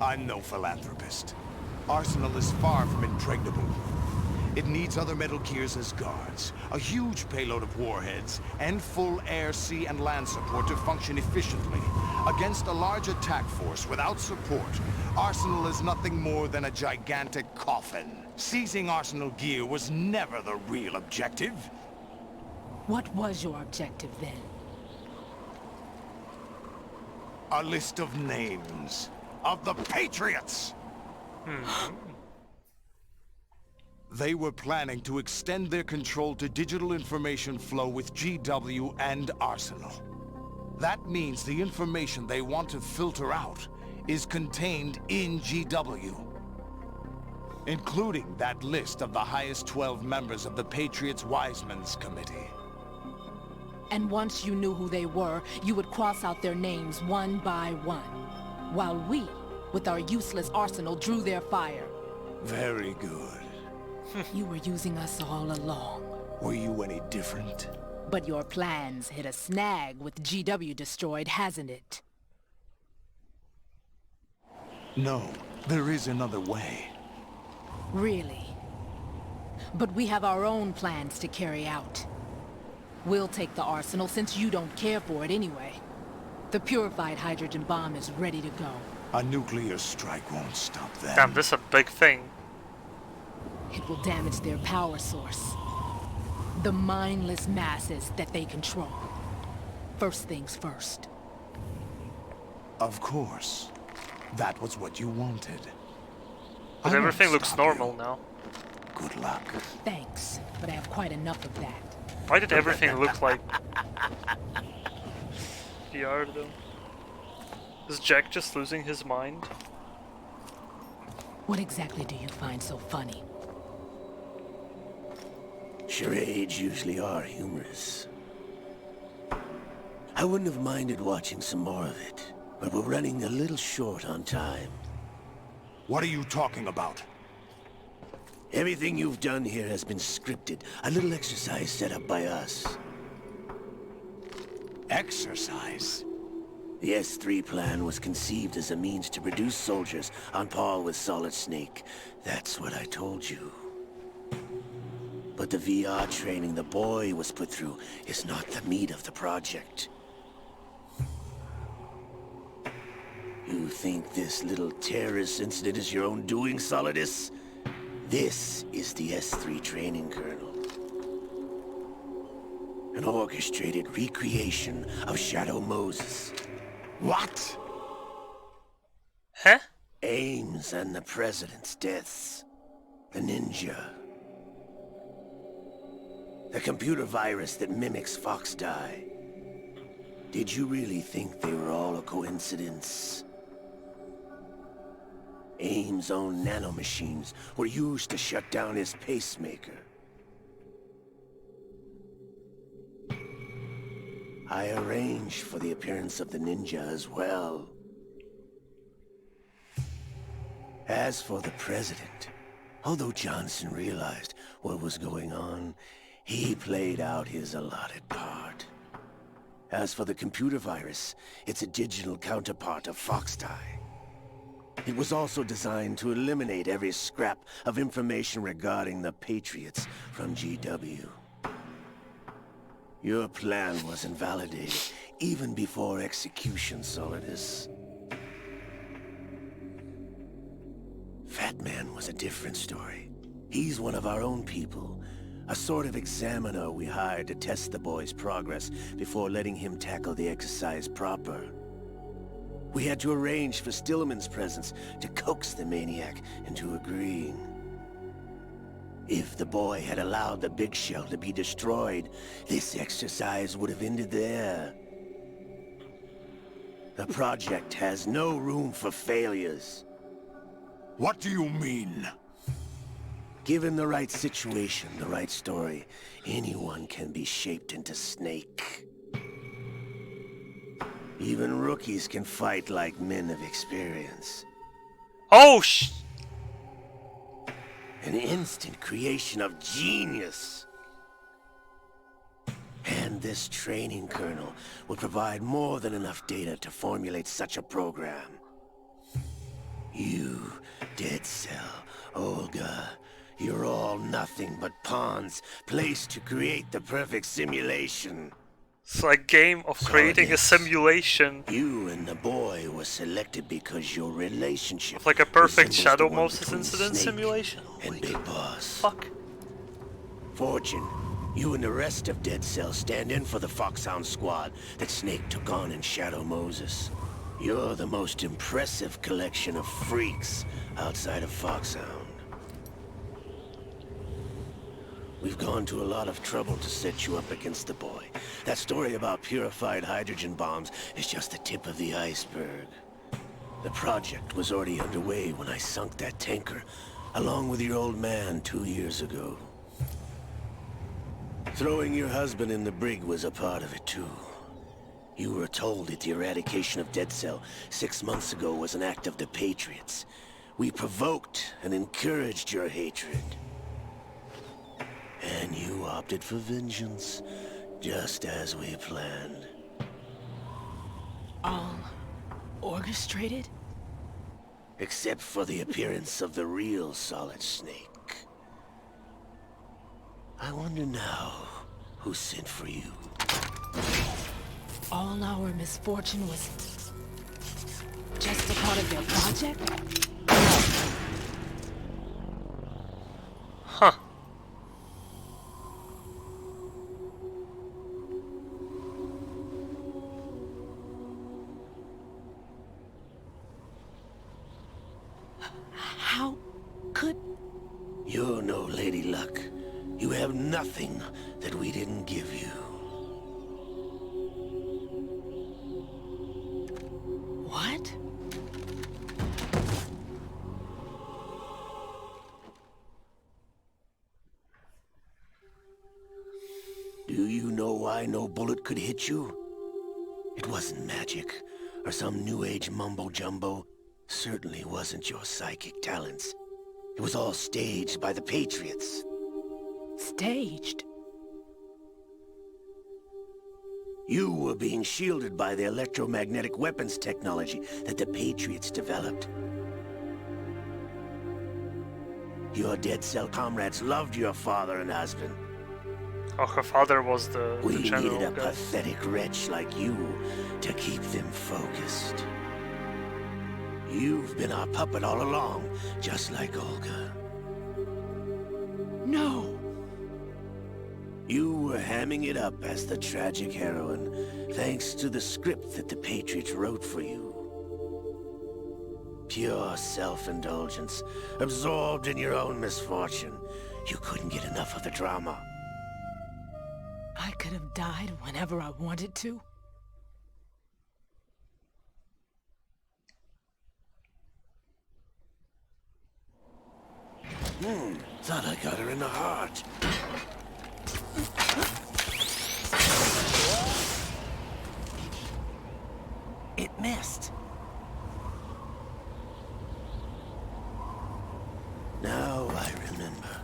I'm no philanthropist. Arsenal is far from impregnable. It needs other Metal Gears as guards, a huge payload of warheads, and full air, sea, and land support to function efficiently. Against a large attack force without support, Arsenal is nothing more than a gigantic coffin. Seizing Arsenal gear was never the real objective. What was your objective then? A list of names of the Patriots! They were planning to extend their control to digital information flow with GW and Arsenal. That means the information they want to filter out is contained in GW, including that list of the highest 12 members of the Patriots Wiseman's Committee. And once you knew who they were, you would cross out their names one by one, while we, with our useless arsenal, drew their fire. Very good. You were using us all along. Were you any different? But your plans hit a snag with GW destroyed, hasn't it? No, there is another way. Really? But we have our own plans to carry out. We'll take the arsenal since you don't care for it anyway. The purified hydrogen bomb is ready to go. A nuclear strike won't stop that. Damn, this is a big thing. It will damage their power source. The mindless masses that they control. First things first. Of course. That was what you wanted. But everything looks normal now. Good luck. Thanks, but I have quite enough of that. Why did everything look like VR though? Is Jack just losing his mind? What exactly do you find so funny? Charades usually are humorous. I wouldn't have minded watching some more of it, but we're running a little short on time. What are you talking about? Everything you've done here has been scripted. A little exercise set up by us. Exercise? The S3 plan was conceived as a means to produce soldiers on par with Solid Snake. That's what I told you. But the VR training the boy was put through is not the meat of the project. You think this little terrorist incident is your own doing, Solidus? This is the S3 training kernel. An orchestrated recreation of Shadow Moses. What? Huh? Ames and the President's deaths. The ninja. The computer virus that mimics Foxdie. Did you really think they were all a coincidence? Ames' own nanomachines were used to shut down his pacemaker. I arranged for the appearance of the ninja as well. As for the President, although Johnson realized what was going on, he played out his allotted part. As for the computer virus, it's a digital counterpart of Foxdie. It was also designed to eliminate every scrap of information regarding the Patriots from GW. Your plan was invalidated even before execution, Solidus. Fat Man was a different story. He's one of our own people. A sort of examiner we hired to test the boy's progress before letting him tackle the exercise proper. We had to arrange for Stillman's presence to coax the maniac into agreeing. If the boy had allowed the big shell to be destroyed, this exercise would have ended there. The project has no room for failures. What do you mean? Given the right situation, the right story, anyone can be shaped into Snake. Even rookies can fight like men of experience. Oh, An instant creation of genius. And this training kernel will provide more than enough data to formulate such a program. You, Dead Cell, Olga, you're all nothing but pawns placed to create the perfect simulation. It's like a game of creating a simulation. You and the boy were selected because your relationship It's like a perfect resembles Shadow the one Moses between incident Snake simulation. and Big Boss. Fuck. Fortune, you and the rest of Dead Cell stand in for the Foxhound squad that Snake took on in Shadow Moses. You're the most impressive collection of freaks outside of Foxhound. We've gone to a lot of trouble to set you up against the boy. That story about purified hydrogen bombs is just the tip of the iceberg. The project was already underway when I sunk that tanker, along with your old man 2 years ago. Throwing your husband in the brig was a part of it too. You were told that the eradication of Dead Cell 6 months ago was an act of the Patriots. We provoked and encouraged your hatred. And you opted for vengeance, just as we planned. All orchestrated? Except for the appearance of the real Solid Snake. I wonder now who sent for you. All our misfortune was just a part of their project? Huh. How could... You're no Lady Luck. You have nothing that we didn't give you. What? Do you know why no bullet could hit you? It wasn't magic, or some new age mumbo-jumbo. Certainly wasn't your psychic talents. It was all staged by the Patriots. Staged? You were being shielded by the electromagnetic weapons technology that the Patriots developed. Your Dead Cell comrades loved your father and husband. Oh, her father was the We general needed a guy. pathetic wretch like you to keep them focused. You've been our puppet all along, just like Olga. No! You were hamming it up as the tragic heroine, thanks to the script that the Patriots wrote for you. Pure self-indulgence, absorbed in your own misfortune. You couldn't get enough of the drama. I could have died whenever I wanted to. Thought I got her in the heart. It missed. Now I remember.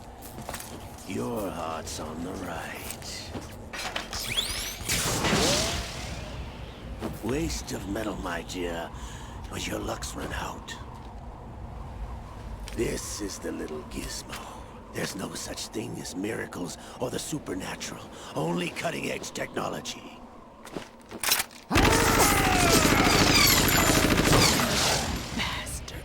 Your heart's on the right. Waste of metal, my dear, but your luck's run out. This is the little gizmo. There's no such thing as miracles or the supernatural. Only cutting-edge technology. Bastard.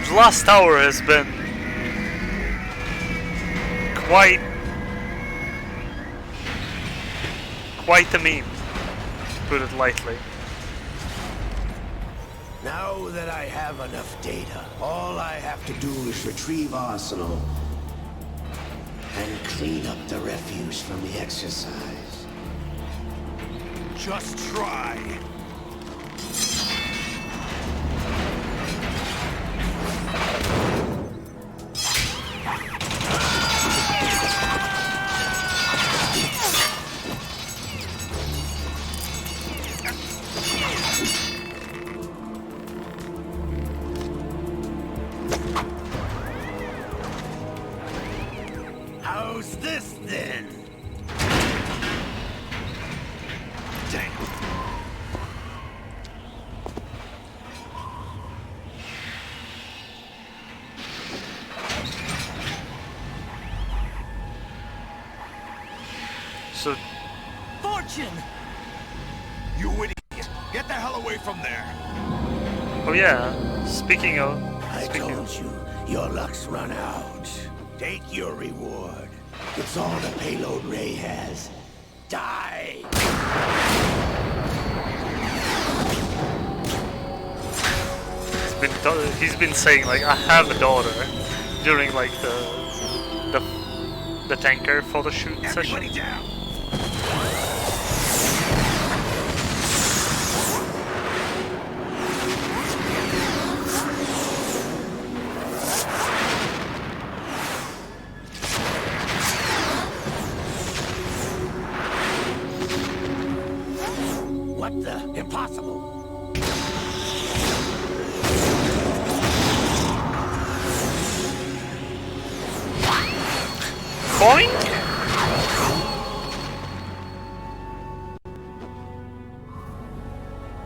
The last hour has been quite a meme, to put it lightly. Now that I have enough data, all I have to do is retrieve Arsenal and clean up the refuse from the exercise. Just try. How's this then? Damn. So... Fortune! You idiot! Get the hell away from there! Oh yeah, speaking of... I told you, your luck's run out. Take your reward. It's all the payload Ray has. Die! He's been saying like, I have a daughter, during like the tanker photo shoot session. Everybody down! What the? Impossible! Boing!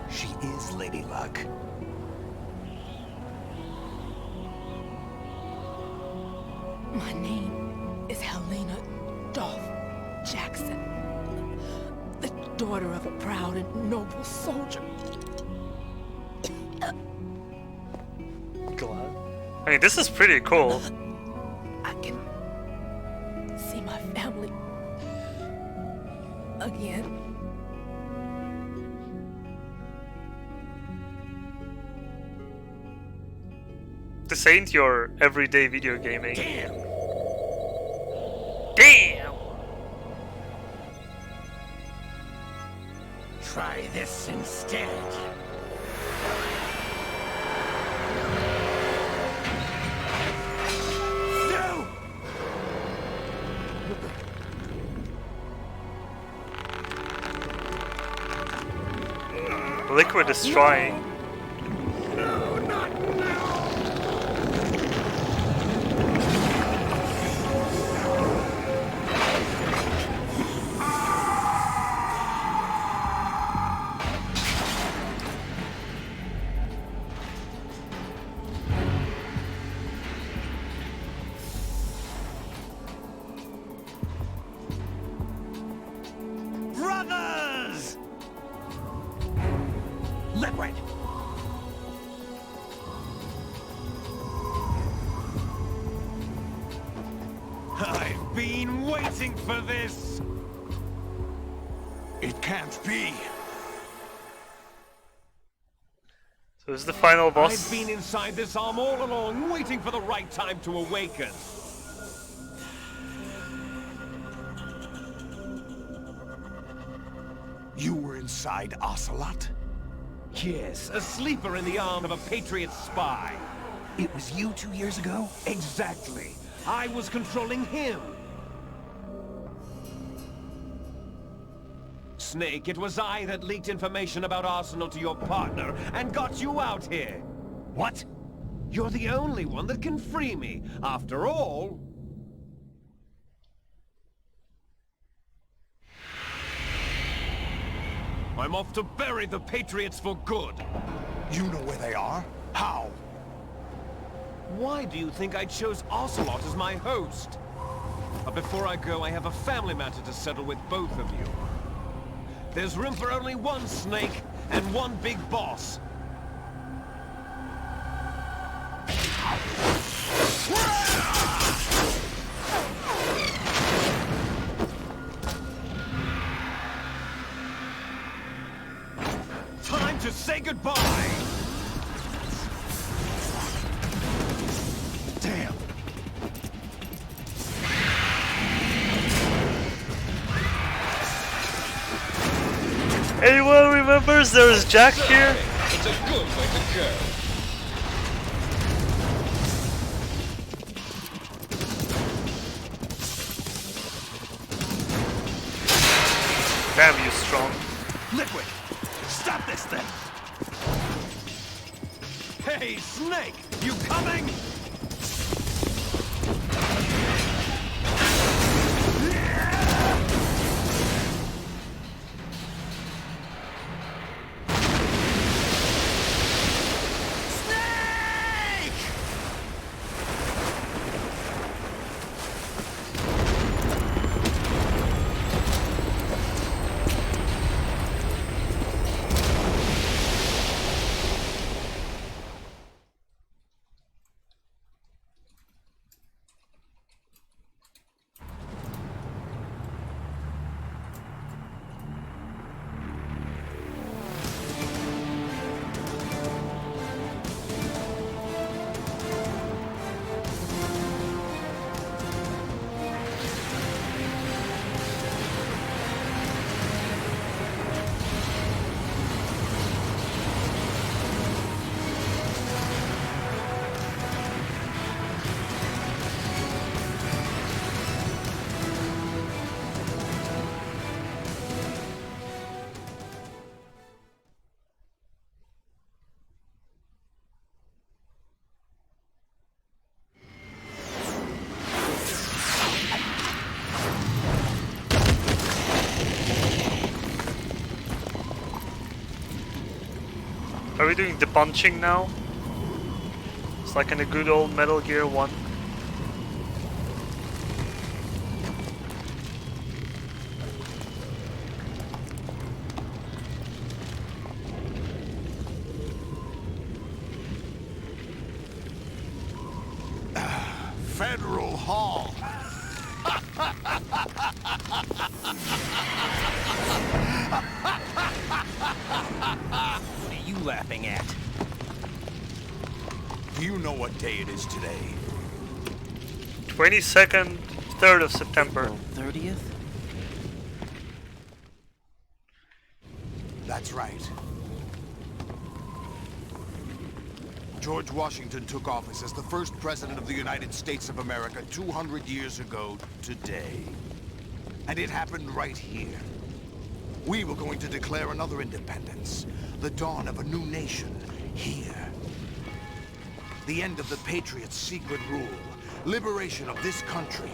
She is Lady Luck. My name is Helena Dolph Jackson, the daughter of a proud and noble soldier. Glad. I mean, this is pretty cool. I can see my family again. This ain't your everyday video gaming. Damn! Damn! Try this instead. No! Liquid is trying. Brothers! Liquid! I've been waiting for this! It can't be. So this is the final boss. I've been inside this arm all along, waiting for the right time to awaken. You were inside Ocelot? Yes, a sleeper in the arm of a Patriot spy. It was you 2 years ago? Exactly. I was controlling him. Snake, it was I that leaked information about Arsenal to your partner and got you out here. What? You're the only one that can free me. After all... I'm off to bury the Patriots for good. You know where they are? How? Why do you think I chose Ocelot as my host? But before I go, I have a family matter to settle with both of you. There's room for only one Snake and one big boss. Time to say goodbye! Damn. Anyone remembers there's Jack here? It's a good way to go. Damn you, strong. Liquid! Stop this thing! Hey, Snake! You coming? we doing the punching now? It's like in a good old Metal Gear 1. Federal Hall. What are you laughing at? Do you know what day it is today? 22nd, 3rd of September. 30th? That's right. George Washington took office as the first president of the United States of America 200 years ago today. And it happened right here. We were going to declare another independence, the dawn of a new nation, here. The end of the Patriots' secret rule, liberation of this country.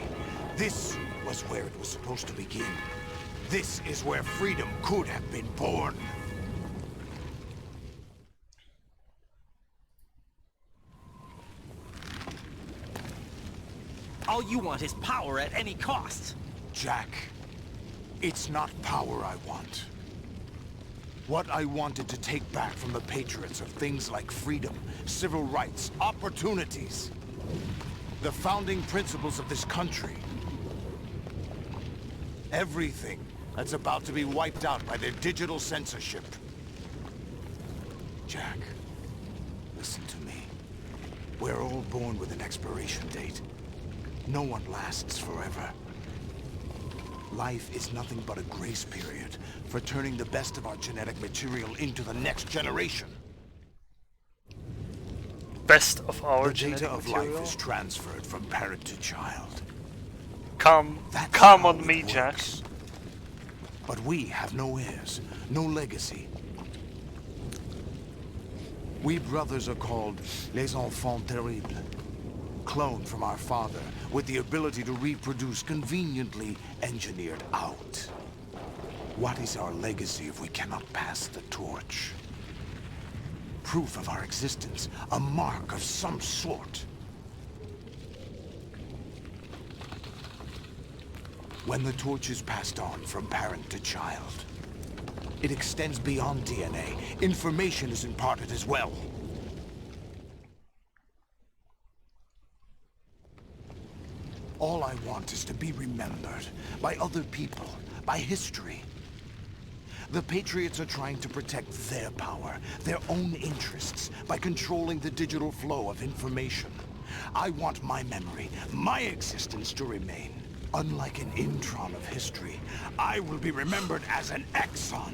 This was where it was supposed to begin. This is where freedom could have been born. All you want is power at any cost. Jack, it's not power I want. What I wanted to take back from the Patriots are things like freedom, civil rights, opportunities. The founding principles of this country. Everything that's about to be wiped out by their digital censorship. Jack, listen to me. We're all born with an expiration date. No one lasts forever. Life is nothing but a grace period for turning the best of our genetic material into the next generation. Best of our the genetic data of material? life is transferred from parent to child. Come That's on how me, it Jack. works. But we have no heirs, no legacy. We brothers are called les enfants terribles. Cloned from our father, with the ability to reproduce conveniently engineered out. What is our legacy if we cannot pass the torch? Proof of our existence, a mark of some sort. When the torch is passed on from parent to child, it extends beyond DNA. Information is imparted as well. All I want is to be remembered by other people, by history. The Patriots are trying to protect their power, their own interests, by controlling the digital flow of information. I want my memory, my existence to remain. Unlike an intron of history, I will be remembered as an exon.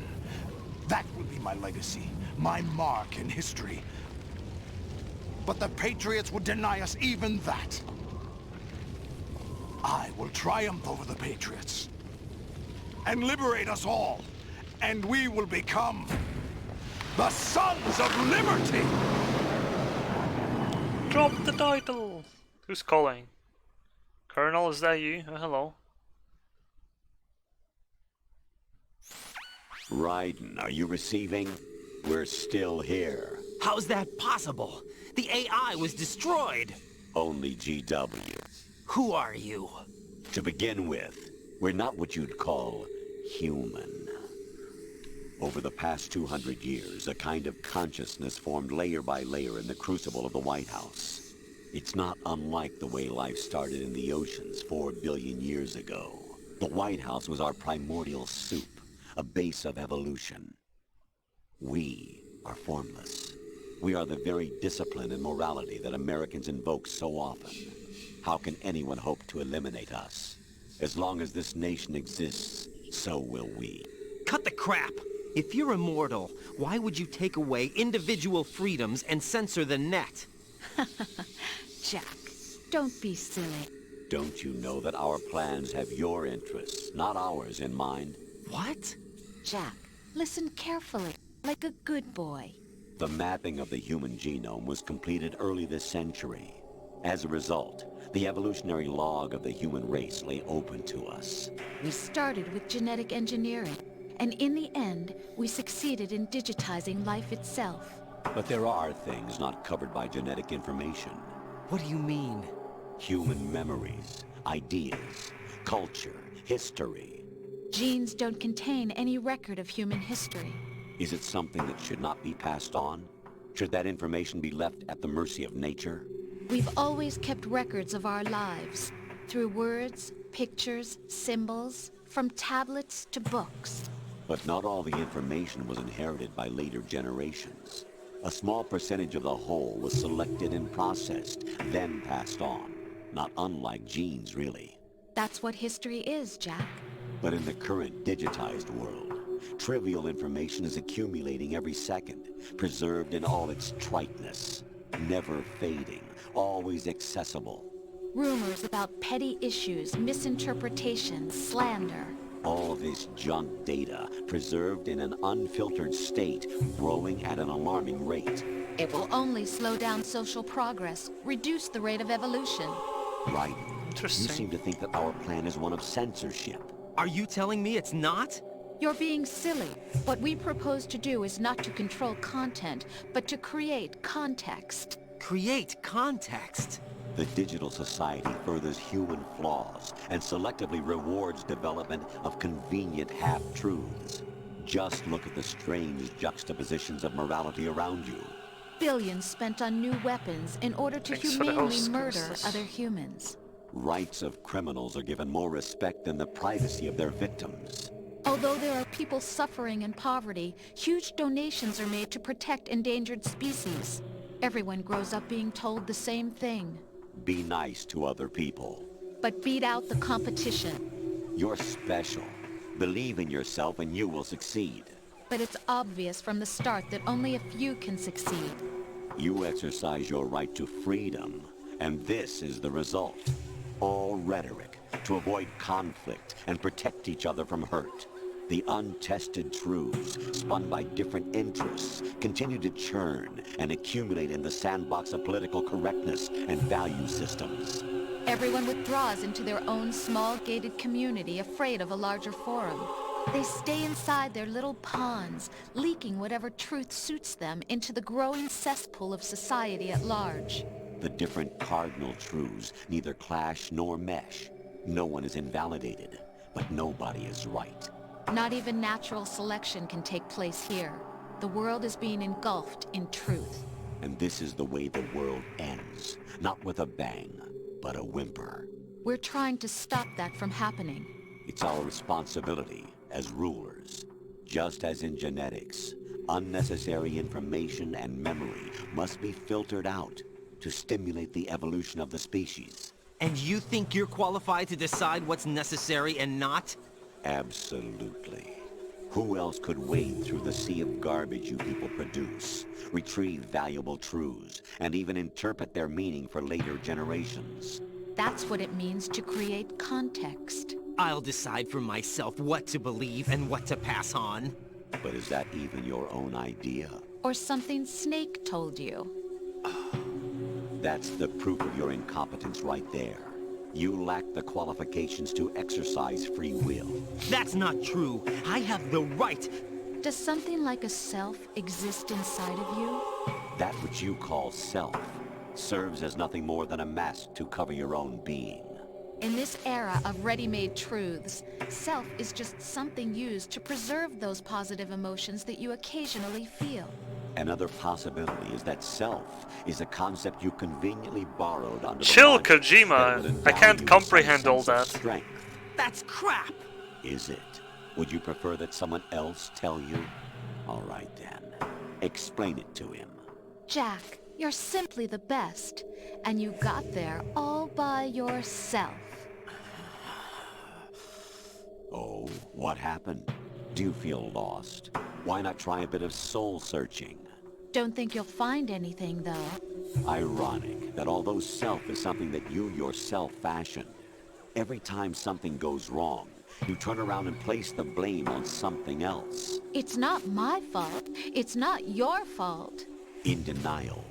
That will be my legacy, my mark in history. But the Patriots would deny us even that. I will triumph over the Patriots and liberate us all, and we will become the Sons of Liberty! Drop the title! Who's calling? Colonel, is that you? Oh, hello. Raiden, are you receiving? We're still here. How's that possible? The AI was destroyed. Only GW. Who are you? To begin with, we're not what you'd call human. Over the past 200 years, a kind of consciousness formed layer by layer in the crucible of the White House. It's not unlike the way life started in the oceans 4 billion years ago. The White House was our primordial soup, a base of evolution. We are formless. We are the very discipline and morality that Americans invoke so often. How can anyone hope to eliminate us? As long as this nation exists, so will we. Cut the crap! If you're immortal, why would you take away individual freedoms and censor the net? Jack, don't be silly. Don't you know that our plans have your interests, not ours, in mind? What? Jack, listen carefully, like a good boy. The mapping of the human genome was completed early this century. As a result, the evolutionary log of the human race lay open to us. We started with genetic engineering, and in the end, we succeeded in digitizing life itself. But there are things not covered by genetic information. What do you mean? Human memories, ideas, culture, history. Genes don't contain any record of human history. Is it something that should not be passed on? Should that information be left at the mercy of nature? We've always kept records of our lives, through words, pictures, symbols, from tablets to books. But not all the information was inherited by later generations. A small percentage of the whole was selected and processed, then passed on. Not unlike genes, really. That's what history is, Jack. But in the current digitized world, trivial information is accumulating every second, preserved in all its triteness, never fading, always accessible. Rumors about petty issues, misinterpretations, slander. All this junk data, preserved in an unfiltered state, growing at an alarming rate. It will only slow down social progress, reduce the rate of evolution. Right. Interesting. You seem to think that our plan is one of censorship. Are you telling me it's not? You're being silly. What we propose to do is not to control content, but to create context. Create context? The digital society furthers human flaws and selectively rewards development of convenient half-truths. Just look at the strange juxtapositions of morality around you. Billions spent on new weapons in order to Thanks for the humanely host, murder Christus. other humans. Rights of criminals are given more respect than the privacy of their victims. Although there are people suffering in poverty, huge donations are made to protect endangered species. Everyone grows up being told the same thing. Be nice to other people. But beat out the competition. You're special. Believe in yourself and you will succeed. But it's obvious from the start that only a few can succeed. You exercise your right to freedom, and this is the result. All rhetoric to avoid conflict and protect each other from hurt. The untested truths, spun by different interests, continue to churn and accumulate in the sandbox of political correctness and value systems. Everyone withdraws into their own small gated community, afraid of a larger forum. They stay inside their little ponds, leaking whatever truth suits them into the growing cesspool of society at large. The different cardinal truths neither clash nor mesh. No one is invalidated, but nobody is right. Not even natural selection can take place here. The world is being engulfed in truth. And this is the way the world ends. Not with a bang, but a whimper. We're trying to stop that from happening. It's our responsibility as rulers. Just as in genetics, unnecessary information and memory must be filtered out to stimulate the evolution of the species. And you think you're qualified to decide what's necessary and not? Absolutely. Who else could wade through the sea of garbage you people produce, retrieve valuable truths, and even interpret their meaning for later generations? That's what it means to create context. I'll decide for myself what to believe and what to pass on. But is that even your own idea? Or something Snake told you? That's the proof of your incompetence right there. You lack the qualifications to exercise free will. That's not true. I have the right. Does something like a self exist inside of you? That which you call self serves as nothing more than a mask to cover your own being. In this era of ready-made truths, self is just something used to preserve those positive emotions that you occasionally feel. Another possibility is that self is a concept you conveniently borrowed under Chill, the logic that would Kojima. I endow can't you with comprehend some all sense of that. strength. That's crap! Is it? Would you prefer that someone else tell you? All right then. Explain it to him. Jack, you're simply the best, and you got there all by yourself. Oh, what happened? Do you feel lost? Why not try a bit of soul-searching? Don't think you'll find anything, though. Ironic that although self is something that you yourself fashioned, every time something goes wrong, you turn around and place the blame on something else. It's not my fault. It's not your fault. In denial,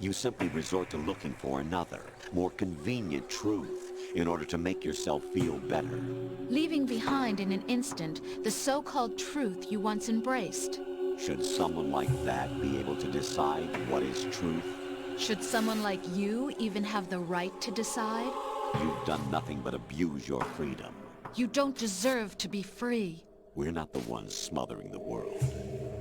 you simply resort to looking for another, more convenient truth in order to make yourself feel better. Leaving behind in an instant the so-called truth you once embraced. Should someone like that be able to decide what is truth? Should someone like you even have the right to decide? You've done nothing but abuse your freedom. You don't deserve to be free. We're not the ones smothering the world.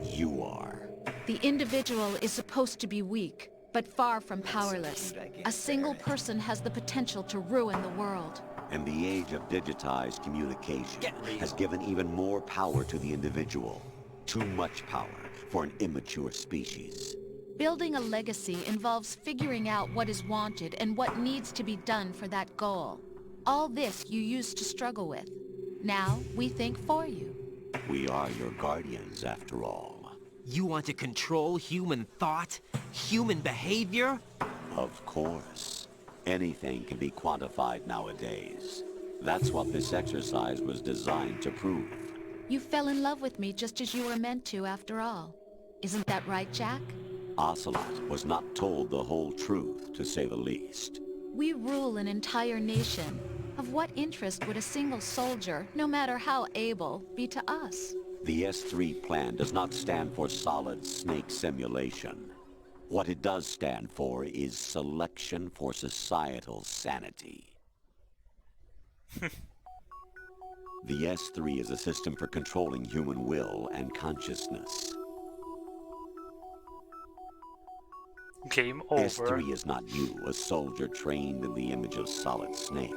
You are. The individual is supposed to be weak, but far from powerless. A single person has the potential to ruin the world. And the age of digitized communication has given even more power to the individual. Too much power for an immature species. Building a legacy involves figuring out what is wanted and what needs to be done for that goal. All this you used to struggle with. Now, we think for you. We are your guardians, after all. You want to control human thought? Human behavior? Of course. Anything can be quantified nowadays. That's what this exercise was designed to prove. You fell in love with me just as you were meant to, after all. Isn't that right, Jack? Ocelot was not told the whole truth, to say the least. We rule an entire nation. Of what interest would a single soldier, no matter how able, be to us? The S3 plan does not stand for Solid Snake Simulation. What it does stand for is selection for societal sanity. The S3 is a system for controlling human will and consciousness. Game over. S3 is not you, a soldier trained in the image of Solid Snake.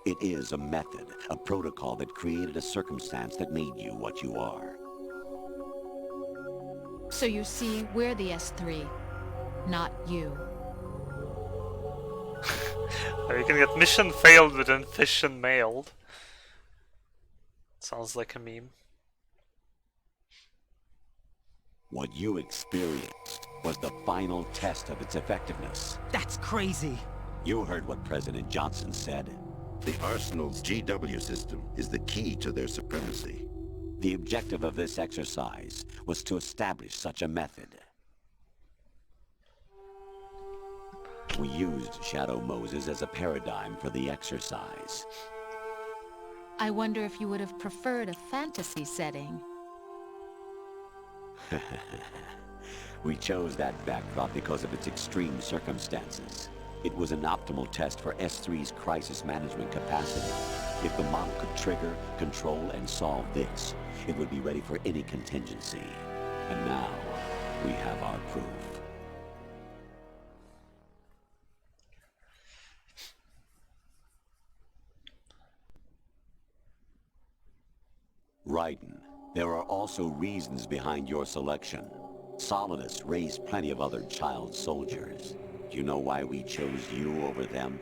It is a method, a protocol that created a circumstance that made you what you are. So you see, we're the S3, not you. You can get mission failed within fission mailed. Sounds like a meme. What you experienced was the final test of its effectiveness. That's crazy. You heard what President Johnson said. The Arsenal's GW system is the key to their supremacy. The objective of this exercise was to establish such a method. We used Shadow Moses as a paradigm for the exercise. I wonder if you would have preferred a fantasy setting. We chose that backdrop because of its extreme circumstances. It was an optimal test for S3's crisis management capacity. If the model could trigger, control, and solve this, it would be ready for any contingency. And now, we have our proof. Raiden, there are also reasons behind your selection. Solidus raised plenty of other child soldiers. Do you know why we chose you over them?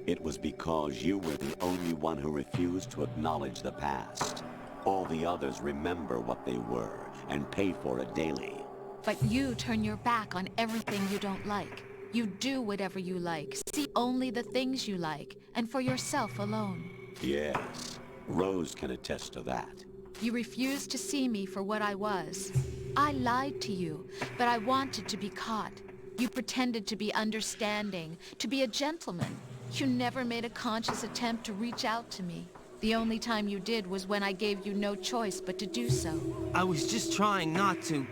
It was because you were the only one who refused to acknowledge the past. All the others remember what they were and pay for it daily. But you turn your back on everything you don't like. You do whatever you like, see only the things you like, and for yourself alone. Yes, Rose can attest to that. You refused to see me for what I was. I lied to you, but I wanted to be caught. You pretended to be understanding, to be a gentleman. You never made a conscious attempt to reach out to me. The only time you did was when I gave you no choice but to do so. I was just trying not to...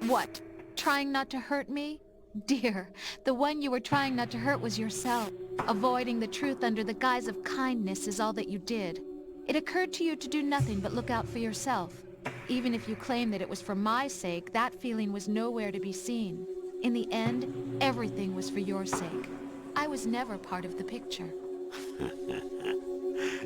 What? Trying not to hurt me? Dear, the one you were trying not to hurt was yourself. Avoiding the truth under the guise of kindness is all that you did. It occurred to you to do nothing but look out for yourself. Even if you claim that it was for my sake, that feeling was nowhere to be seen. In the end, everything was for your sake. I was never part of the picture.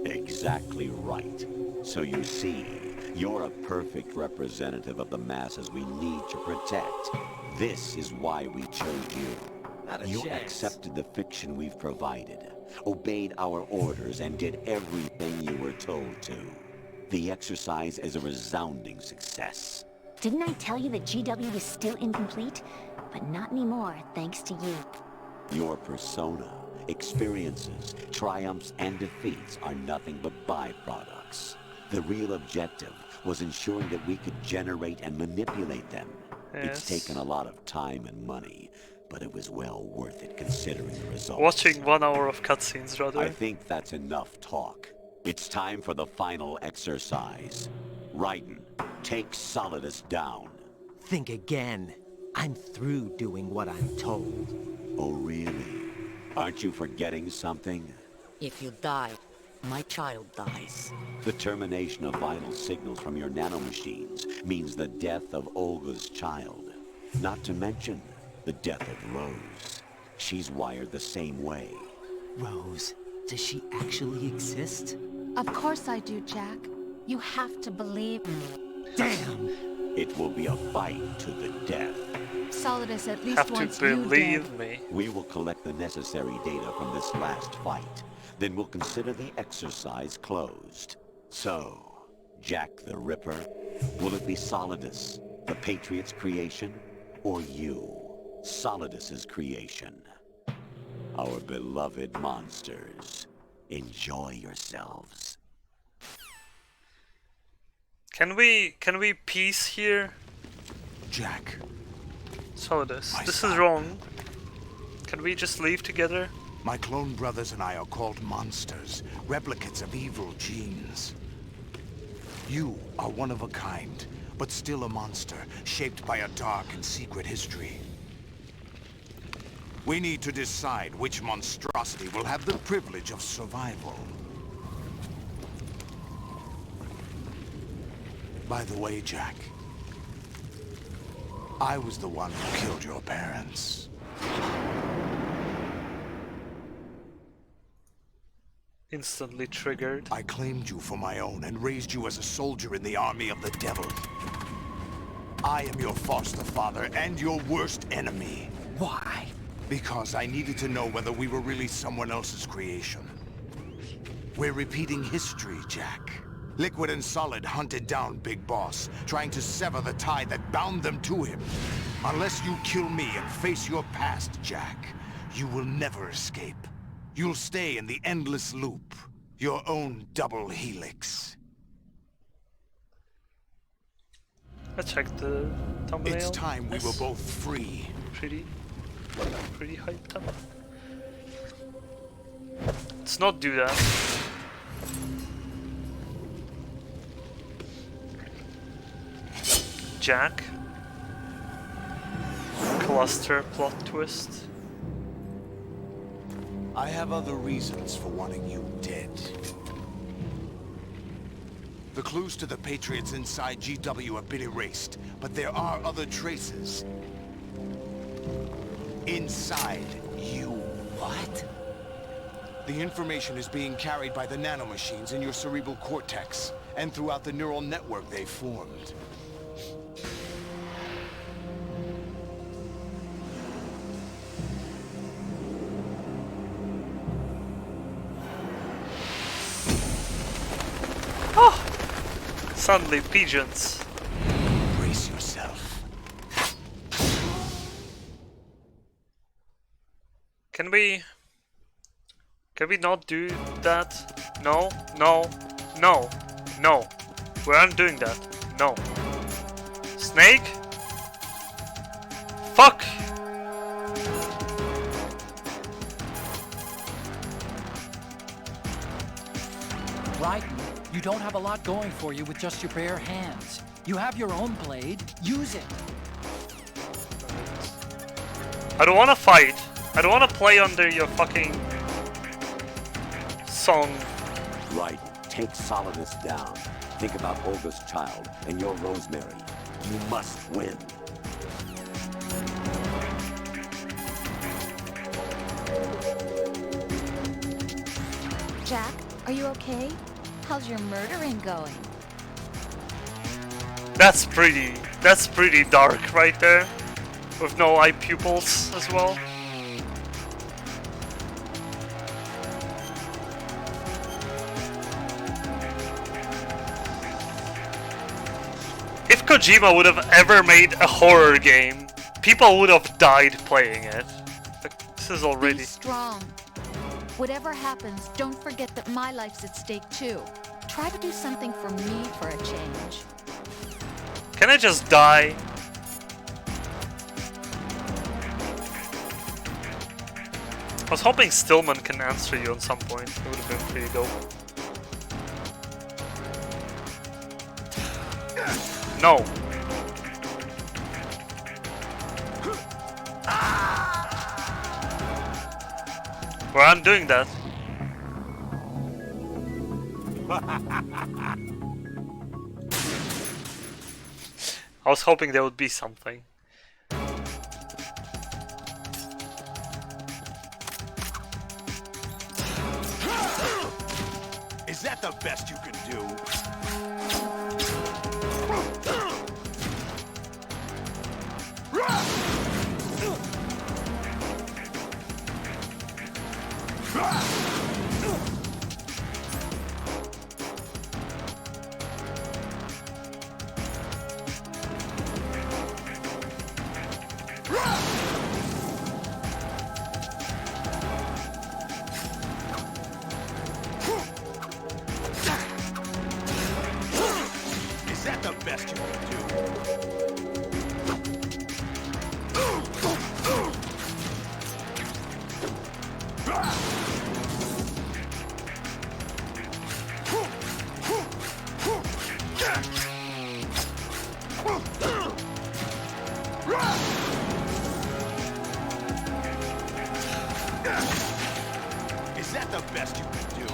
Exactly right. So you see, you're a perfect representative of the masses we need to protect. This is why we chose you. You accepted the fiction we've provided, obeyed our orders, and did everything you were told to. The exercise is a resounding success. Didn't I tell you that GW was still incomplete? But not anymore, thanks to you. Your persona, experiences, triumphs, and defeats are nothing but byproducts. The real objective was ensuring that we could generate and manipulate them. It's taken a lot of time and money, but it was well worth it considering the results. Watching 1 hour of cutscenes, rather. I think that's enough talk. It's time for the final exercise. Raiden, take Solidus down. Think again. I'm through doing what I'm told. Oh, really? Aren't you forgetting something? If you die, my child dies. The termination of vital signals from your nanomachines means the death of Olga's child. Not to mention the death of Rose. She's wired the same way. Rose, does she actually exist? Of course I do, Jack. You have to believe me. Damn! It will be a fight to the death. Solidus at least Have wants to you believe dead. me. We will collect the necessary data from this last fight. Then we'll consider the exercise closed. So, Jack the Ripper, will it be Solidus, the Patriot's creation, or you, Solidus's creation? Our beloved monsters, enjoy yourselves. Can we peace here? Jack. Solidus, this is wrong. Can we just leave together? My clone brothers and I are called monsters, replicates of evil genes. You are one of a kind, but still a monster, shaped by a dark and secret history. We need to decide which monstrosity will have the privilege of survival. By the way, Jack, I was the one who killed your parents. Instantly triggered. I claimed you for my own and raised you as a soldier in the army of the devil. I am your foster father and your worst enemy. Why? Because I needed to know whether we were really someone else's creation. We're repeating history, Jack. Liquid and Solid hunted down Big Boss, trying to sever the tie that bound them to him. Unless you kill me and face your past, Jack, you will never escape. You'll stay in the endless loop, your own double helix. Let's check the thumbnail. It's time we were both free. Pretty hyped up. Let's not do that. Jack. Cluster plot twist. I have other reasons for wanting you dead. The clues to the Patriots inside GW have been erased, but there are other traces. Inside you. What? The information is being carried by the nanomachines in your cerebral cortex, and throughout the neural network they formed. Suddenly pigeons. Brace yourself. Can we not do that? No, no, no, no. We aren't doing that. No. Snake? Fuck! Raiden, you don't have a lot going for you with just your bare hands. You have your own blade. Use it. I don't want to fight. I don't want to play under your fucking song. Right. Take Solidus down. Think about Olga's child and your Rosemary. You must win. Jack, are you okay? How's your murdering going? That's pretty dark right there. With no eye pupils as well. If Kojima would have ever made a horror game, people would have died playing it. Like, this is already... Be strong. Whatever happens, don't forget that my life's at stake too. Try to do something for me for a change. Can I just die? I was hoping Stillman can answer you at some point. It would have been pretty dope. No. We're undoing that. I was hoping there would be something. Is that the best you can do? Is that the best you can do? Is that the best you can do?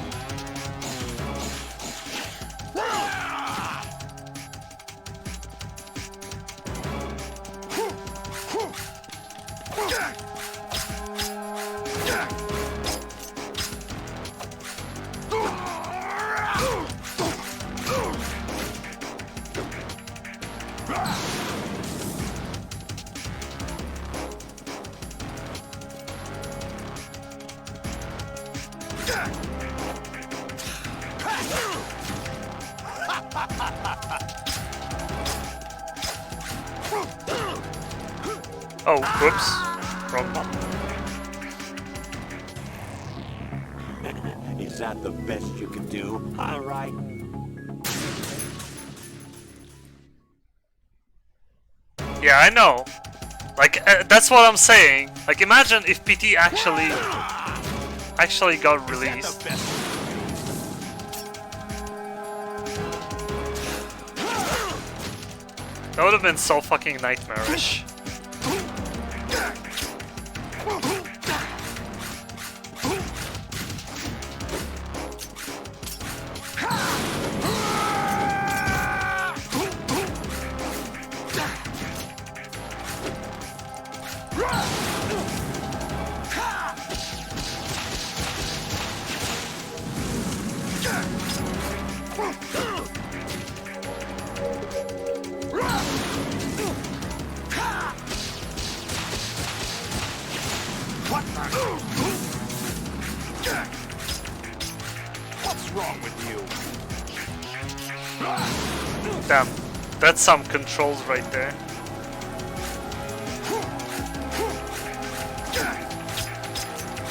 Oh, whoops. Wrong button. Is that the best you can do? All right. Yeah, I know. Like, that's what I'm saying. Like, imagine if PT actually got released. That would have been so fucking nightmarish. What's wrong with you? Damn, that's some controls right there.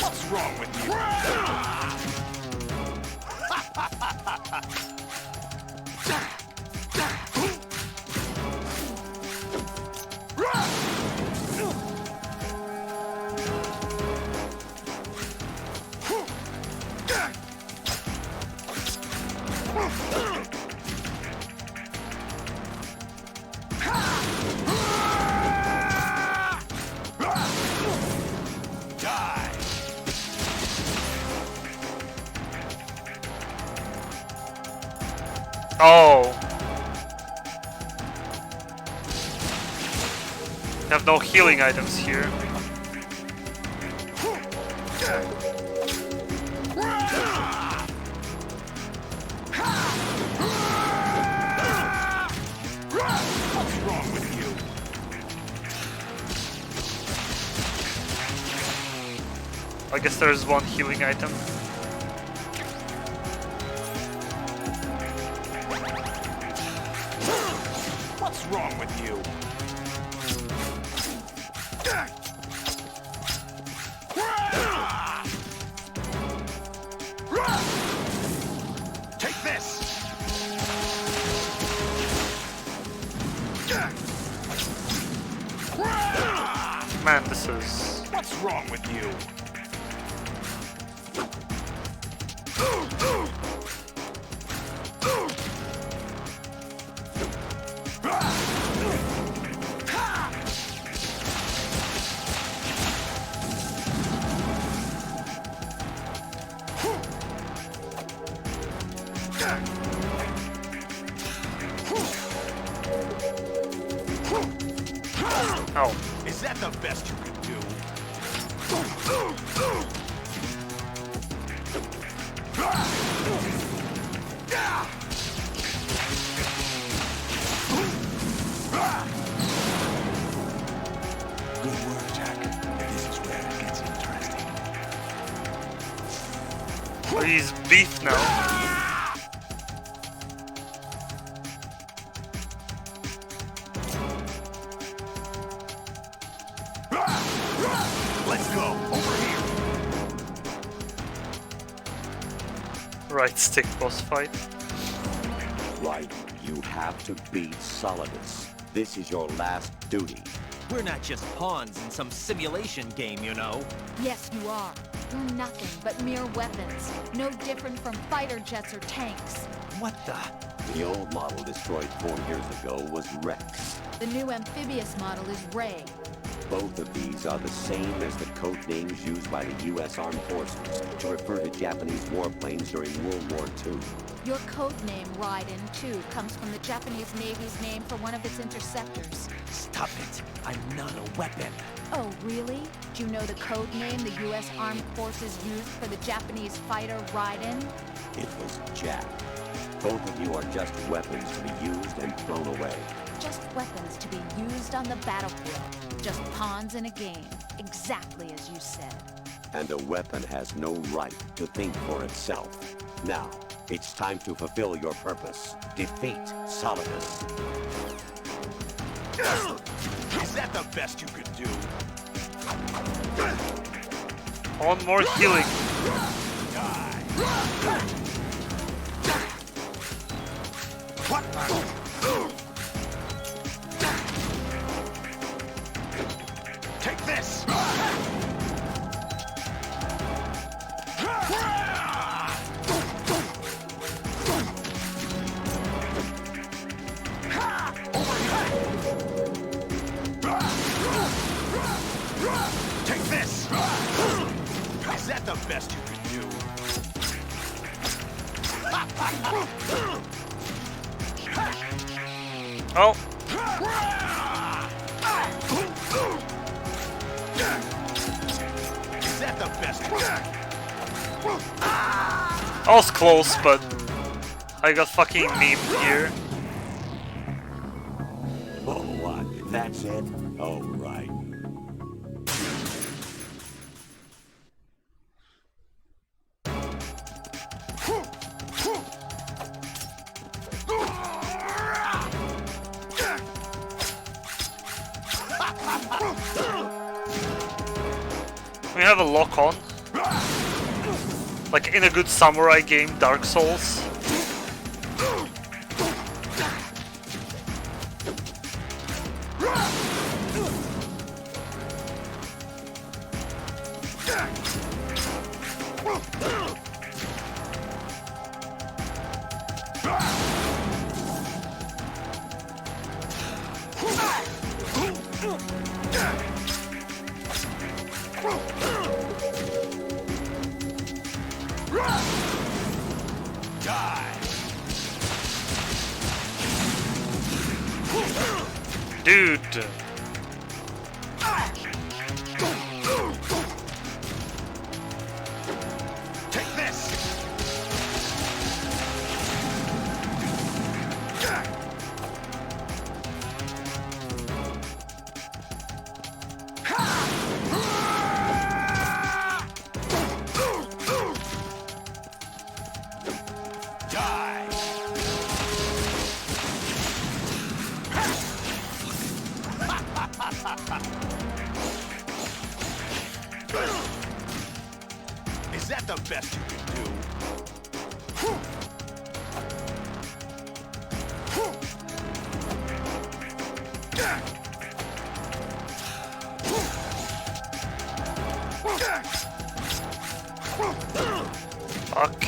What's wrong with you? Oh. I have no healing items here. What's wrong with you? I guess there's one healing item. What's wrong with you? Take this! Man, this is... What's wrong with you? the best you could do? Good work, Jack. This is where it gets interesting. Oh, he's beef now. Let's go. Over here. Right stick boss fight. Right. You have to beat Solidus. This is your last duty. We're not just pawns in some simulation game, you know. Yes, you are. You're nothing but mere weapons. No different from fighter jets or tanks. What the? The old model destroyed 4 years ago was Rex. The new amphibious model is Ray. Both of these are the same as the code names used by the U.S. Armed Forces to refer to Japanese warplanes during World War II. Your code name, Raiden, too, comes from the Japanese Navy's name for one of its interceptors. Stop it. I'm not a weapon. Oh, really? Do you know the code name the U.S. Armed Forces used for the Japanese fighter Raiden? It was Jack. Both of you are just weapons to be used and thrown away. Just weapons to be used on the battlefield. Just pawns in a game. Exactly as you said. And a weapon has no right to think for itself. Now, it's time to fulfill your purpose. Defeat Solidus. Is that the best you could do? I want more healing. What? Take this! Take this! Is that the best you could do? Oh. Is that the best? I was close, but I got fucking memed here. Oh, what? That's it? Oh, right. We have a lock on. Like in a good samurai game, Dark Souls. Dude. Take this. Is that the best you can do? Fuck.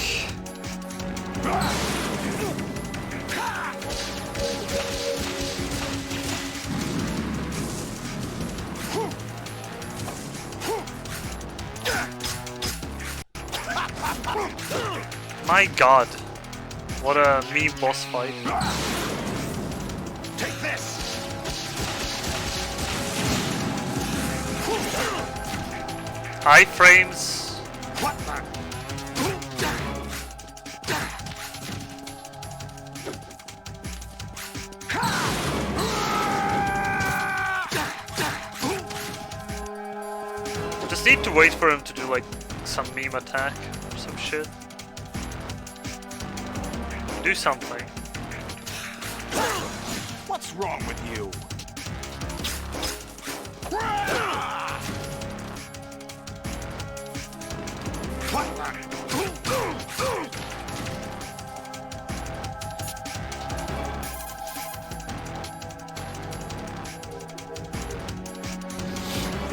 My god. What a meme boss fight. Take this. Iframes. What the? Just need to wait for him to do like some meme attack or some shit. Do something. What's wrong with you? What the?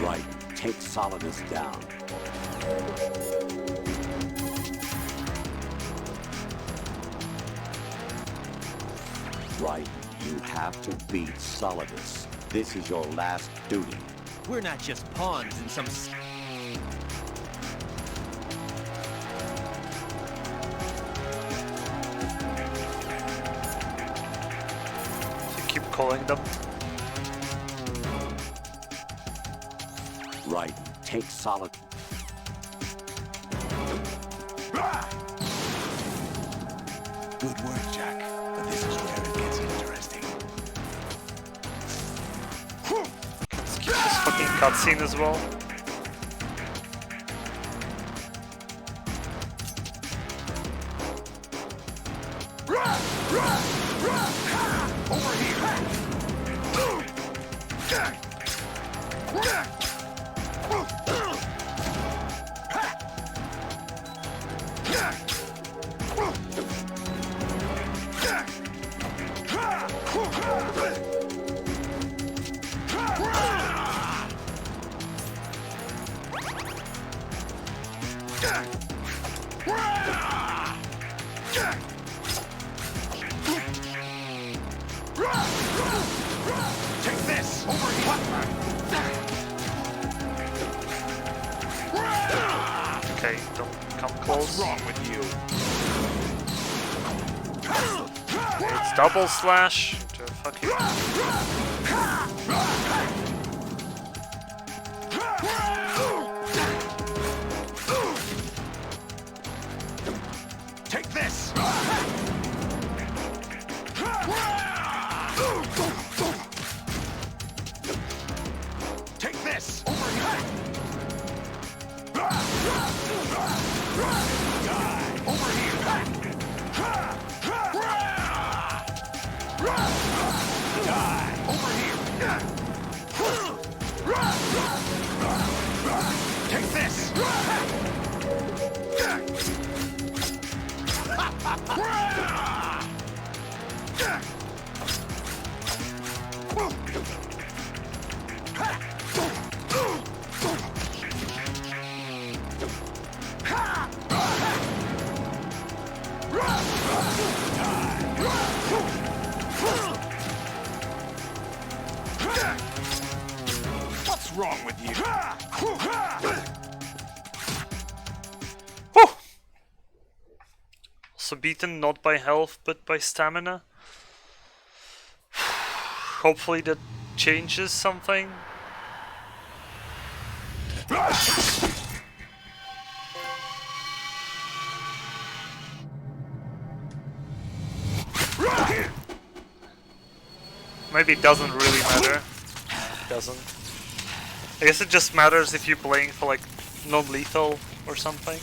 Right. Take Solidus down. Right. You have to beat Solidus. This is your last duty. We're not just pawns in some... Keep calling them. Right. Take Solid. Good work, Jack. But this is where it gets interesting. Skip this fucking cutscene as well. Take this! Over here! Okay, don't come close. What's wrong with you? It's double slash to fucking... Take this! Take this! Over here! Die! Over here! Die! Over here! Take this! What's wrong with you? Whew. Also beaten not by health but by stamina. Hopefully that changes something. Maybe it doesn't really matter. It doesn't. I guess it just matters if you're playing for like non-lethal or something.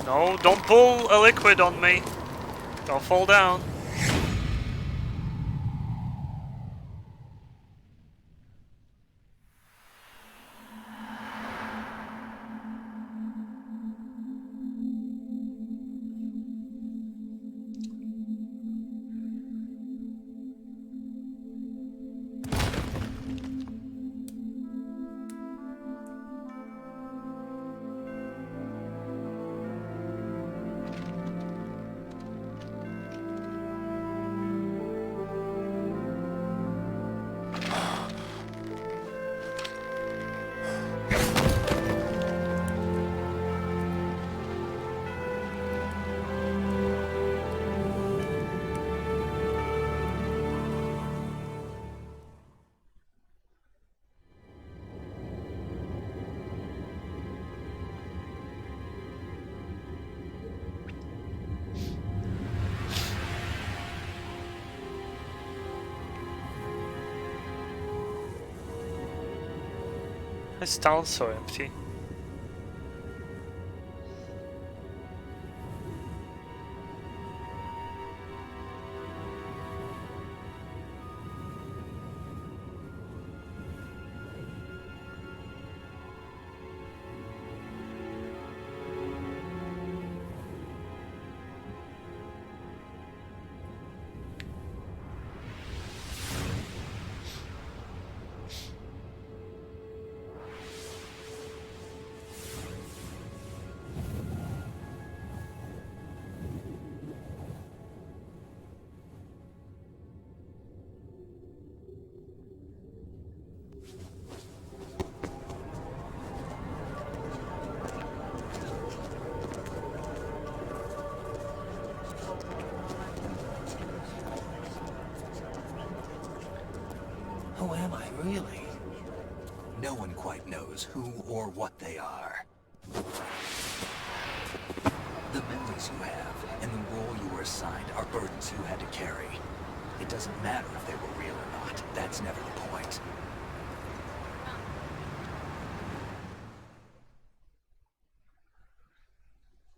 No, don't pull a liquid on me. Don't fall down. This town's so empty. Who am I, really? No one quite knows who or what they are. The memories you have and the role you were assigned are burdens you had to carry. It doesn't matter if they were real or not. That's never the point.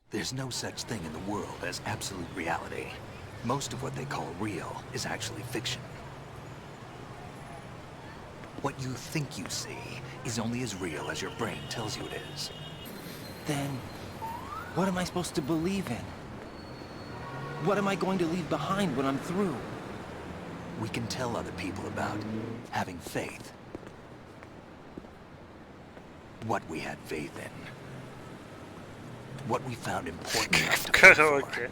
There's no such thing in the world as absolute reality. Most of what they call real is actually fiction. What you think you see is only as real as your brain tells you it is. Then, what am I supposed to believe in? What am I going to leave behind when I'm through? We can tell other people about having faith. What we had faith in. What we found important enough to fight for.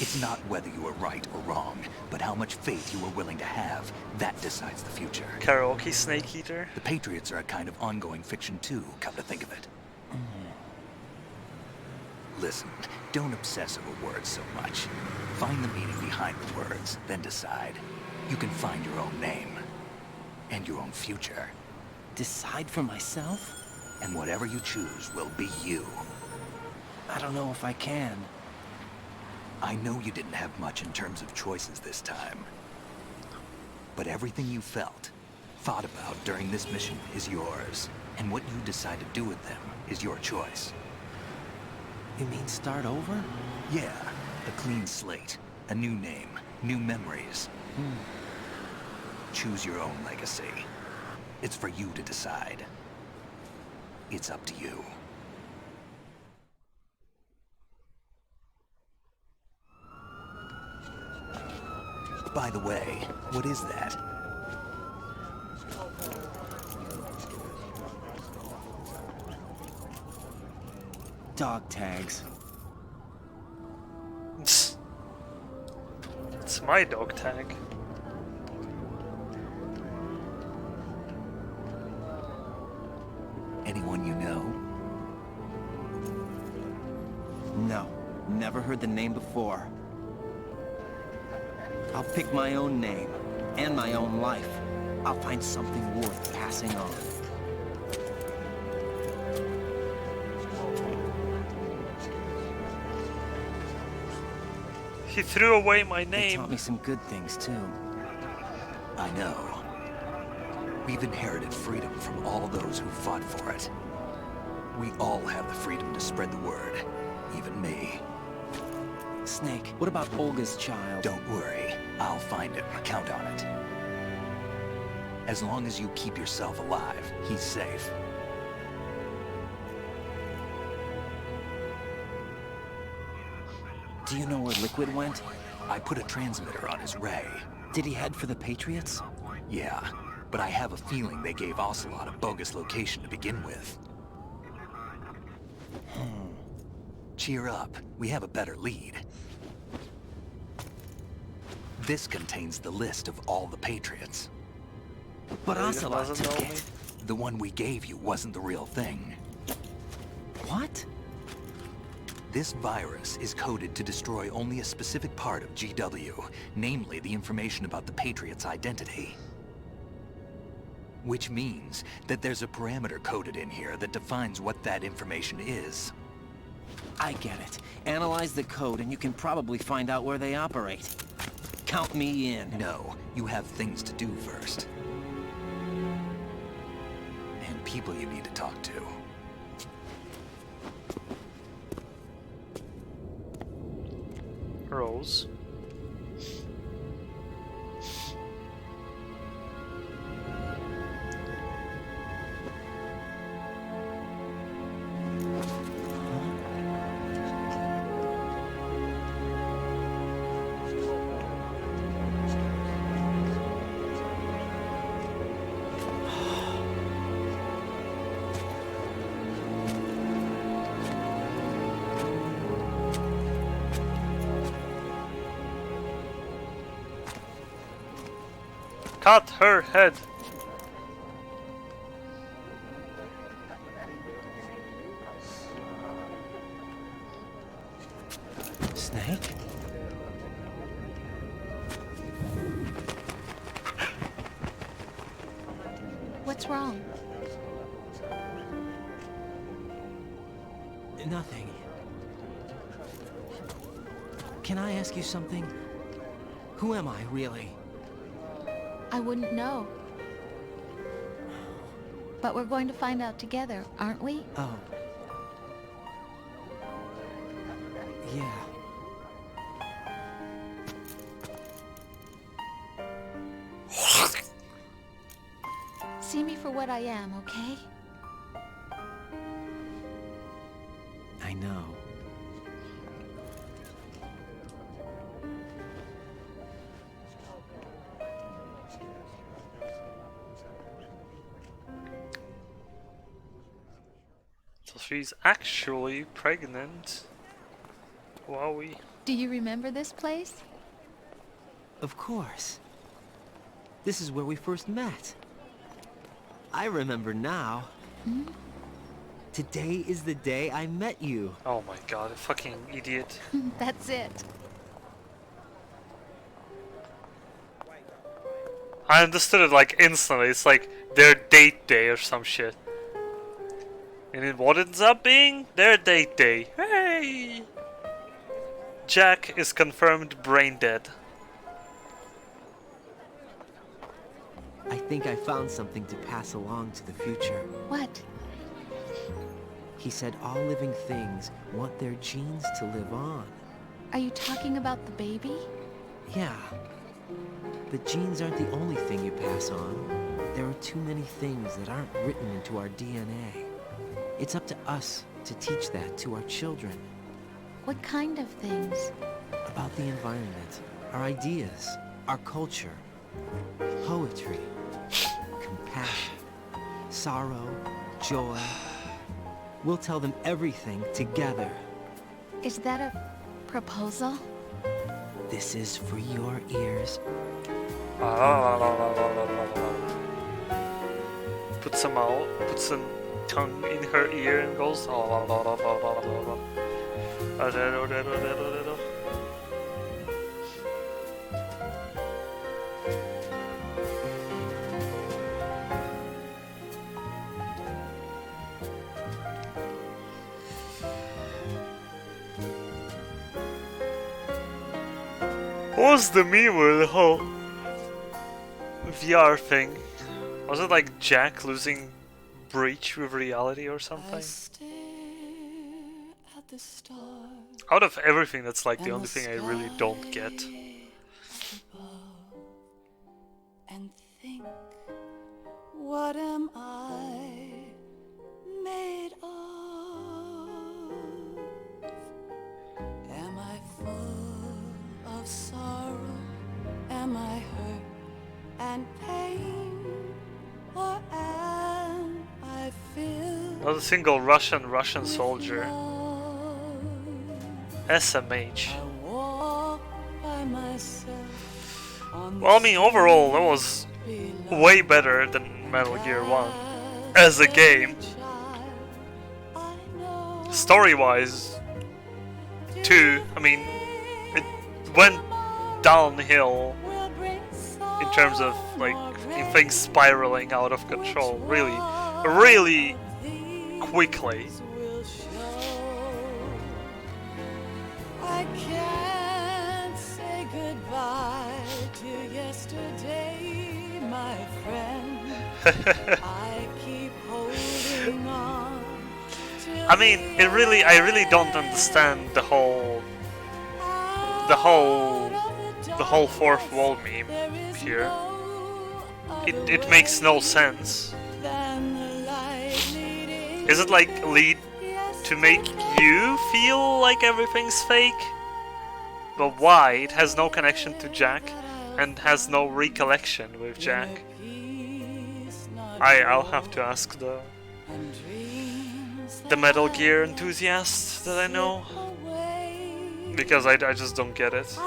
It's not whether you were right or wrong, but how much faith you were willing to have. That decides the future. Karaoke Snake Eater. The Patriots are a kind of ongoing fiction too, come to think of it. Listen, don't obsess over words so much. Find the meaning behind the words, then decide. You can find your own name. And your own future. Decide for myself? And whatever you choose will be you. I don't know if I can. I know you didn't have much in terms of choices this time. But everything you felt, thought about during this mission is yours. And what you decide to do with them is your choice. You mean start over? Yeah, a clean slate, a new name, new memories. Choose your own legacy. It's for you to decide. It's up to you. By the way, what is that? Dog tags. It's my dog tag. Anyone you know? No, never heard the name before. I'll pick my own name, and my own life. I'll find something worth passing on. He threw away my They name. taught me some good things, too. I know. We've inherited freedom from all those who fought for it. We all have the freedom to spread the word, even me. Snake, what about Olga's child? Don't worry. I'll find him. Count on it. As long as you keep yourself alive, he's safe. Do you know where Liquid went? I put a transmitter on his ray. Did he head for the Patriots? Yeah, but I have a feeling they gave Ocelot a bogus location to begin with. Cheer up. We have a better lead. This contains the list of all the Patriots. But Ocelot took it. The one we gave you wasn't the real thing. What? This virus is coded to destroy only a specific part of GW, namely the information about the Patriots' identity. Which means that there's a parameter coded in here that defines what that information is. I get it. Analyze the code and you can probably find out where they operate. Count me in. No, you have things to do first. And people you need to talk to. Rose. Cut her head. Snake? What's wrong? Nothing. Can I ask you something? Who am I, really? I wouldn't know. But we're going to find out together, aren't we? Oh. Yeah. See me for what I am, okay? I know. So she's actually pregnant. Wowie. Do you remember this place? Of course. This is where we first met. I remember now. Hmm? Today is the day I met you. Oh my god, a fucking idiot. That's it. I understood it like instantly. It's like their date day or some shit. And then what ends up being? Their date day. Hey! Jack is confirmed brain dead. I think I found something to pass along to the future. What? He said all living things want their genes to live on. Are you talking about the baby? Yeah. But genes aren't the only thing you pass on. There are too many things that aren't written into our DNA. It's up to us to teach that to our children. What kind of things? About the environment, our ideas, our culture, poetry, compassion, sorrow, joy. We'll tell them everything together. Is that a proposal? This is for your ears. Puts some tongue in her ear and goes. What was the meme with the whole VR thing? Was it like Jack losing breach with reality or something? Out of everything, that's like the only thing I really don't get. And think, what am I made of? Am I full of sorrow? Am I hurt and pain? Or am I filled? Not a single Russian soldier. SMH. Well, I mean, overall, that was way better than Metal Gear 1 as a game. Story-wise, too, I mean, it went downhill in terms of, like, things spiraling out of control, really quickly. I can't say goodbye to yesterday, my friend. I keep holding I mean, I really don't understand the whole fourth wall meme here. It makes no sense. Is it like lead to make you feel like everything's fake? But why? It has no connection to Jack and has no recollection with Jack. I'll have to ask the Metal Gear enthusiast that I know, because I just don't get it.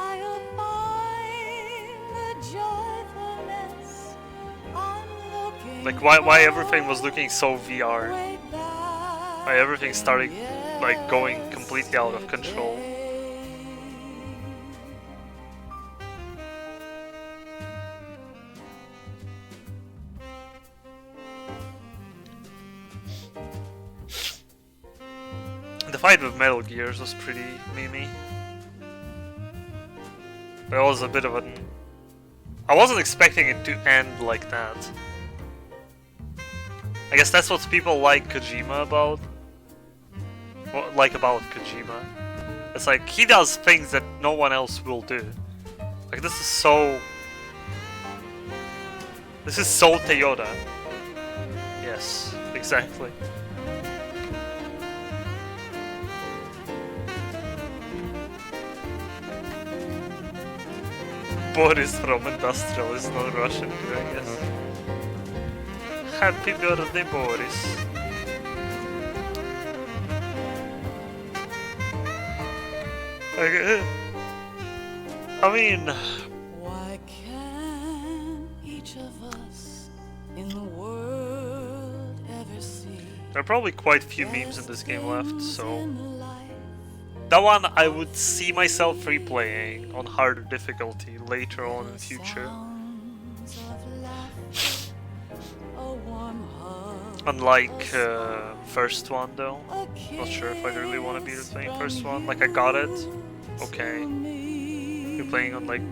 Like why everything was looking so VR? Why everything started like going completely out of control? The fight with Metal Gears was pretty memey. There was a bit of an... I wasn't expecting it to end like that. I guess that's what people like Kojima about. Like about Kojima. It's like, he does things that no one else will do. Like, this is so Toyota. Yes, exactly. Boris from Industrial is not Russian, I guess. Happy birthday, Boris. I mean... Why can't each of us in the world ever see? There are probably quite a few memes in this game left, so... That one I would see myself replaying on harder difficulty later on in the future. Unlike first one though. Not sure if I really want to be replaying first one. Like, I got it. Okay. You're playing on like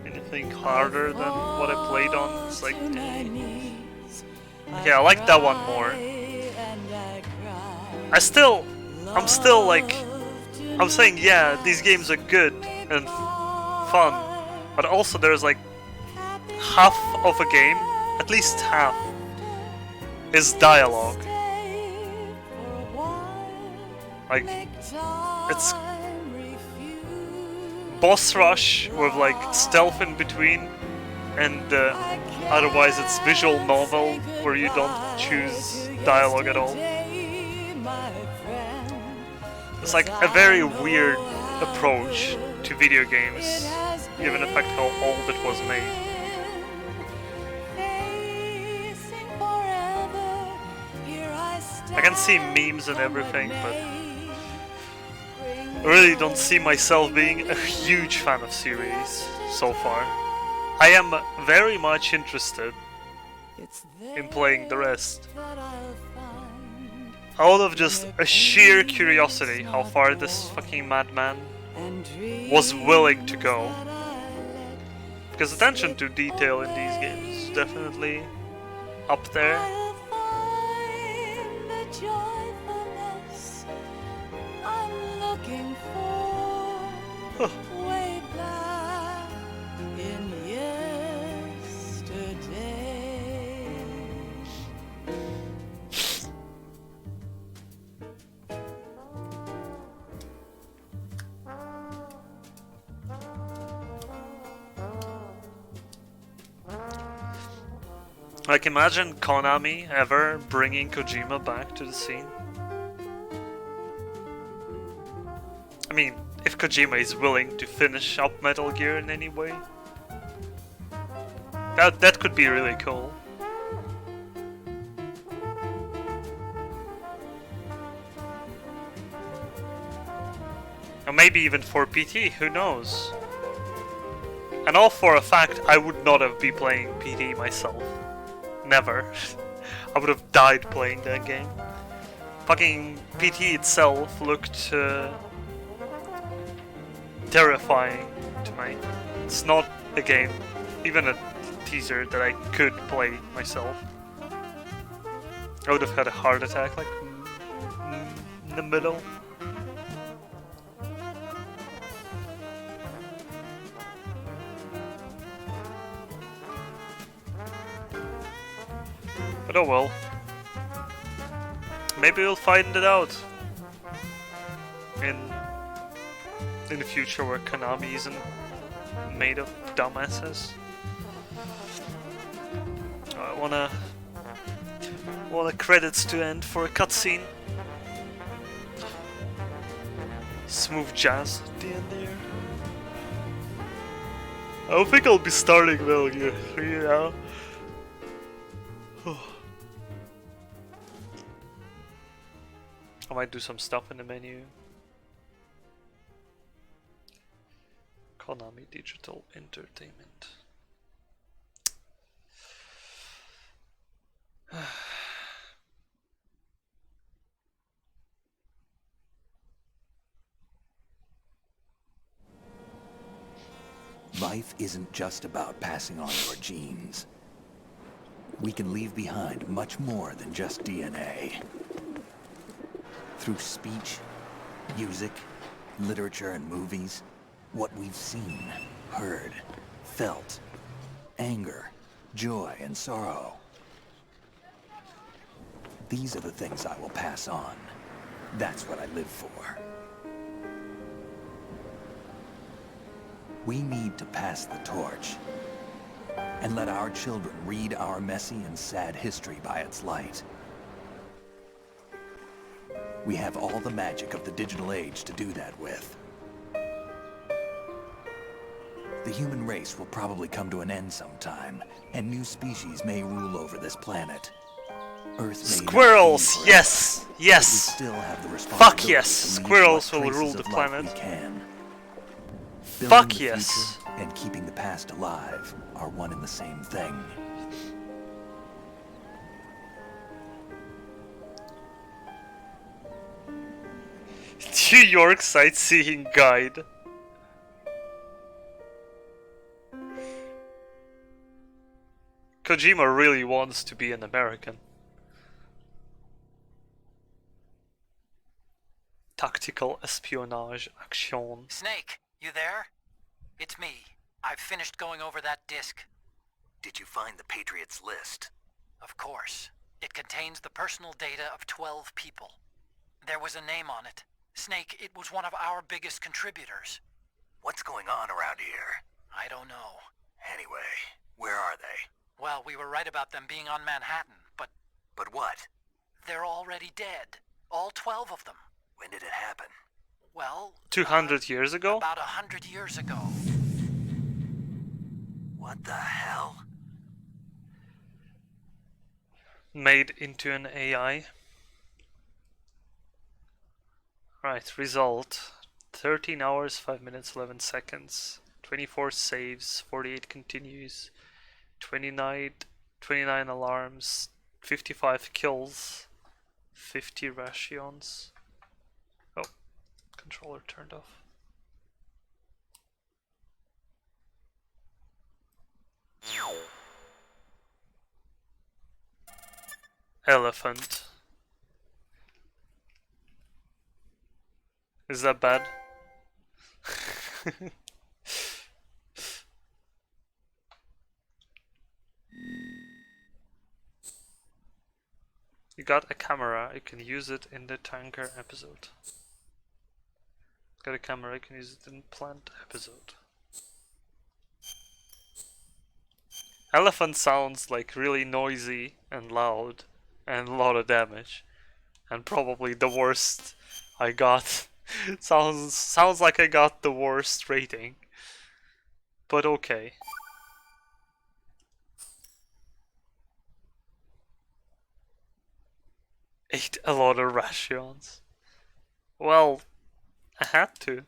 anything harder than what I played on. It's like, okay, I like that one more. I'm still like, I'm saying, yeah, these games are good and fun, but also there's like half of a game, at least half, is dialogue. Like, it's boss rush with like stealth in between, and otherwise it's visual novel where you don't choose dialogue at all. It's like a very weird approach to video games, given the fact how old it was made. I can see memes and everything, but I really don't see myself being a huge fan of series so far. I am very much interested in playing the rest. Out of just a sheer curiosity how far this fucking madman was willing to go. Because attention to detail in these games is definitely up there. Way back in yesterday. Like, imagine Konami ever bringing Kojima back to the scene. I mean, if Kojima is willing to finish up Metal Gear in any way, that could be really cool. Or maybe even for PT, who knows? And all for a fact, I would not have been playing PT myself. Never. I would have died playing that game. Fucking PT itself looked terrifying to me. It's not a game, even a teaser, that I could play myself. I would have had a heart attack, like, in the middle. But oh well. Maybe we'll find it out in the future where Konami isn't made of dumbasses. I wanna credits to end for a cutscene. Smooth jazz at the end there. I don't think I'll be starting Metal Gear 3 now. I might do some stuff in the menu. Konami Digital Entertainment. Life isn't just about passing on your genes. We can leave behind much more than just DNA. Through speech, music, literature, and movies, what we've seen, heard, felt, anger, joy, and sorrow. These are the things I will pass on. That's what I live for. We need to pass the torch and let our children read our messy and sad history by its light. We have all the magic of the digital age to do that with. The human race will probably come to an end sometime, and new species may rule over this planet. Earth may Squirrels! not be forever, Yes! Yes! but we still have the Fuck responsibility yes! to leave Squirrels what will traces rule the of life planet. we can. Fuck Building the yes! future and keeping the past alive are one and the same thing. New York Sightseeing Guide. Kojima really wants to be an American. Tactical espionage action. Snake, you there? It's me. I've finished going over that disc. Did you find the Patriots list? Of course. It contains the personal data of 12 people. There was a name on it. Snake, it was one of our biggest contributors. What's going on around here? I don't know. Anyway, where are they? Well, we were right about them being on Manhattan, but... But what? They're already dead. All 12 of them. When did it happen? Well... 200 years ago? About 100 years ago. What the hell? Made into an AI. Right, result. 13 hours, 5 minutes, 11 seconds. 24 saves, 48 continues. 29 alarms, 55 kills, 50 rations. Oh, controller turned off. Elephant. Is that bad? You got a camera, you can use it in the tanker episode. Got a camera, you can use it in plant episode. Elephant sounds like really noisy and loud and a lot of damage. And probably the worst I got. sounds like I got the worst rating. But okay. Ate a lot of rations. Well, I had to.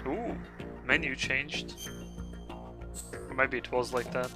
Ooh, menu changed. Or maybe it was like that.